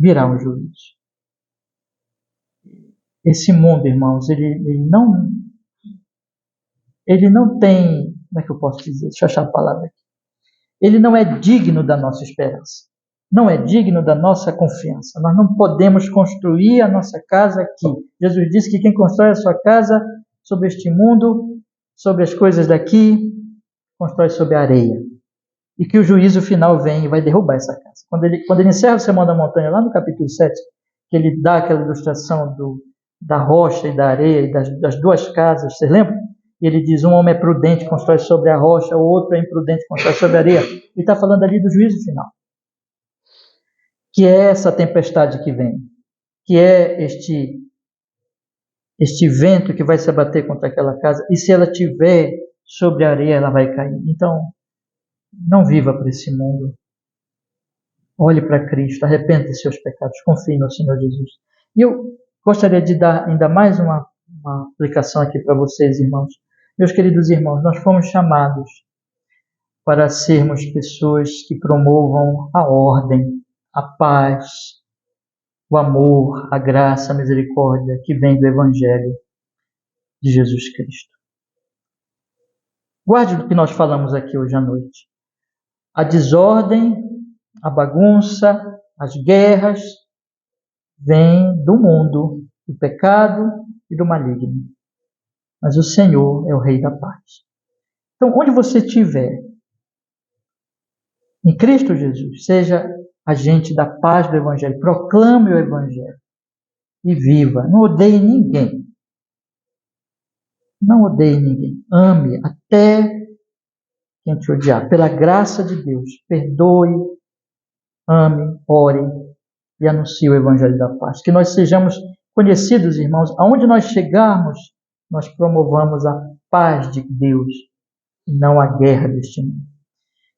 A: virá um juízo. Esse mundo, irmãos, ele não tem, como é que eu posso dizer? Deixa eu achar a palavra aqui. Ele não é digno da nossa esperança. Não é digno da nossa confiança. Nós não podemos construir a nossa casa aqui. Jesus disse que quem constrói a sua casa sobre este mundo, sobre as coisas daqui, constrói sobre a areia. E que o juízo final vem e vai derrubar essa casa. Quando ele encerra o Sermão da Montanha, lá no capítulo 7, que ele dá aquela ilustração da rocha e da areia e das duas casas, vocês lembram? E ele diz, um homem é prudente, constrói sobre a rocha, o outro é imprudente, constrói sobre a areia. Ele está falando ali do juízo final. Que é essa tempestade que vem. Que é este vento que vai se abater contra aquela casa. E se ela tiver sobre a areia, ela vai cair. Então, não viva para esse mundo. Olhe para Cristo, arrependa de seus pecados, confie no Senhor Jesus. E eu gostaria de dar ainda mais uma aplicação aqui para vocês, irmãos. Meus queridos irmãos, nós fomos chamados para sermos pessoas que promovam a ordem, a paz, o amor, a graça, a misericórdia que vem do Evangelho de Jesus Cristo. Guarde o que nós falamos aqui hoje à noite. A desordem, a bagunça, as guerras vêm do mundo, do pecado e do maligno. Mas o Senhor é o Rei da paz. Então, onde você estiver, em Cristo Jesus, seja agente da paz do Evangelho, proclame o Evangelho e viva. Não odeie ninguém. Não odeie ninguém. Ame até quem te odiar. Pela graça de Deus, perdoe, ame, ore e anuncie o Evangelho da paz. Que nós sejamos conhecidos, irmãos, aonde nós chegarmos, nós promovamos a paz de Deus e não a guerra deste mundo.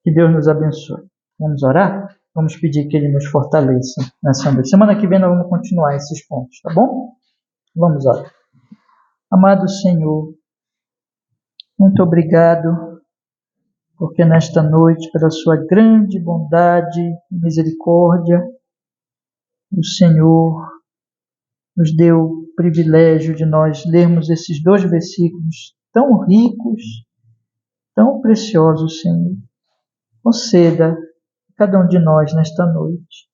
A: Que Deus nos abençoe. Vamos orar? Vamos pedir que Ele nos fortaleça nessa noite. Semana que vem nós vamos continuar esses pontos, tá bom? Vamos orar. Amado Senhor, muito obrigado, porque nesta noite, pela sua grande bondade e misericórdia, o Senhor nos deu o privilégio de nós lermos esses 2 versículos tão ricos, tão preciosos, Senhor. Conceda a cada um de nós nesta noite,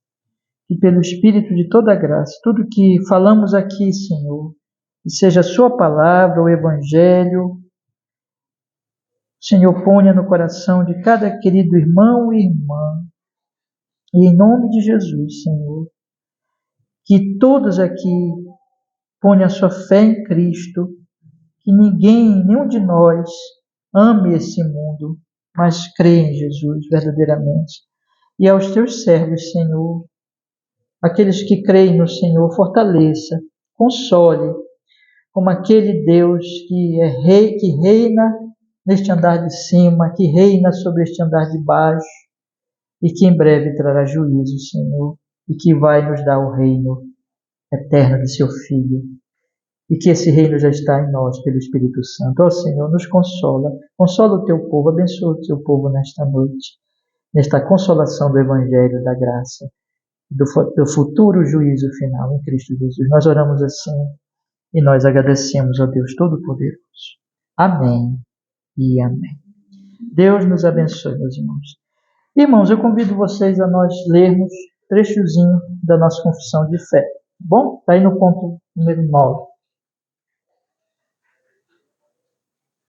A: que pelo Espírito de toda graça, tudo que falamos aqui, Senhor, que seja a sua palavra, o Evangelho, Senhor, ponha no coração de cada querido irmão e irmã, e em nome de Jesus, Senhor, que todos aqui ponham a sua fé em Cristo, que nenhum de nós ame esse mundo, mas crê em Jesus verdadeiramente. E aos teus servos, Senhor, aqueles que creem no Senhor, fortaleça, console, como aquele Deus que é rei, que reina neste andar de cima, que reina sobre este andar de baixo, e que em breve trará juízo, Senhor, e que vai nos dar o reino eterno de seu Filho, e que esse reino já está em nós pelo Espírito Santo. Ó Senhor, nos consola o teu povo, abençoa o teu povo nesta noite, nesta consolação do Evangelho, da graça, do futuro juízo final em Cristo Jesus. Nós oramos assim e nós agradecemos a Deus Todo-Poderoso. Amém e amém. Deus nos abençoe, meus irmãos. Irmãos, eu convido vocês a nós lermos trechozinho da nossa confissão de fé. Bom? Está aí no ponto número 9.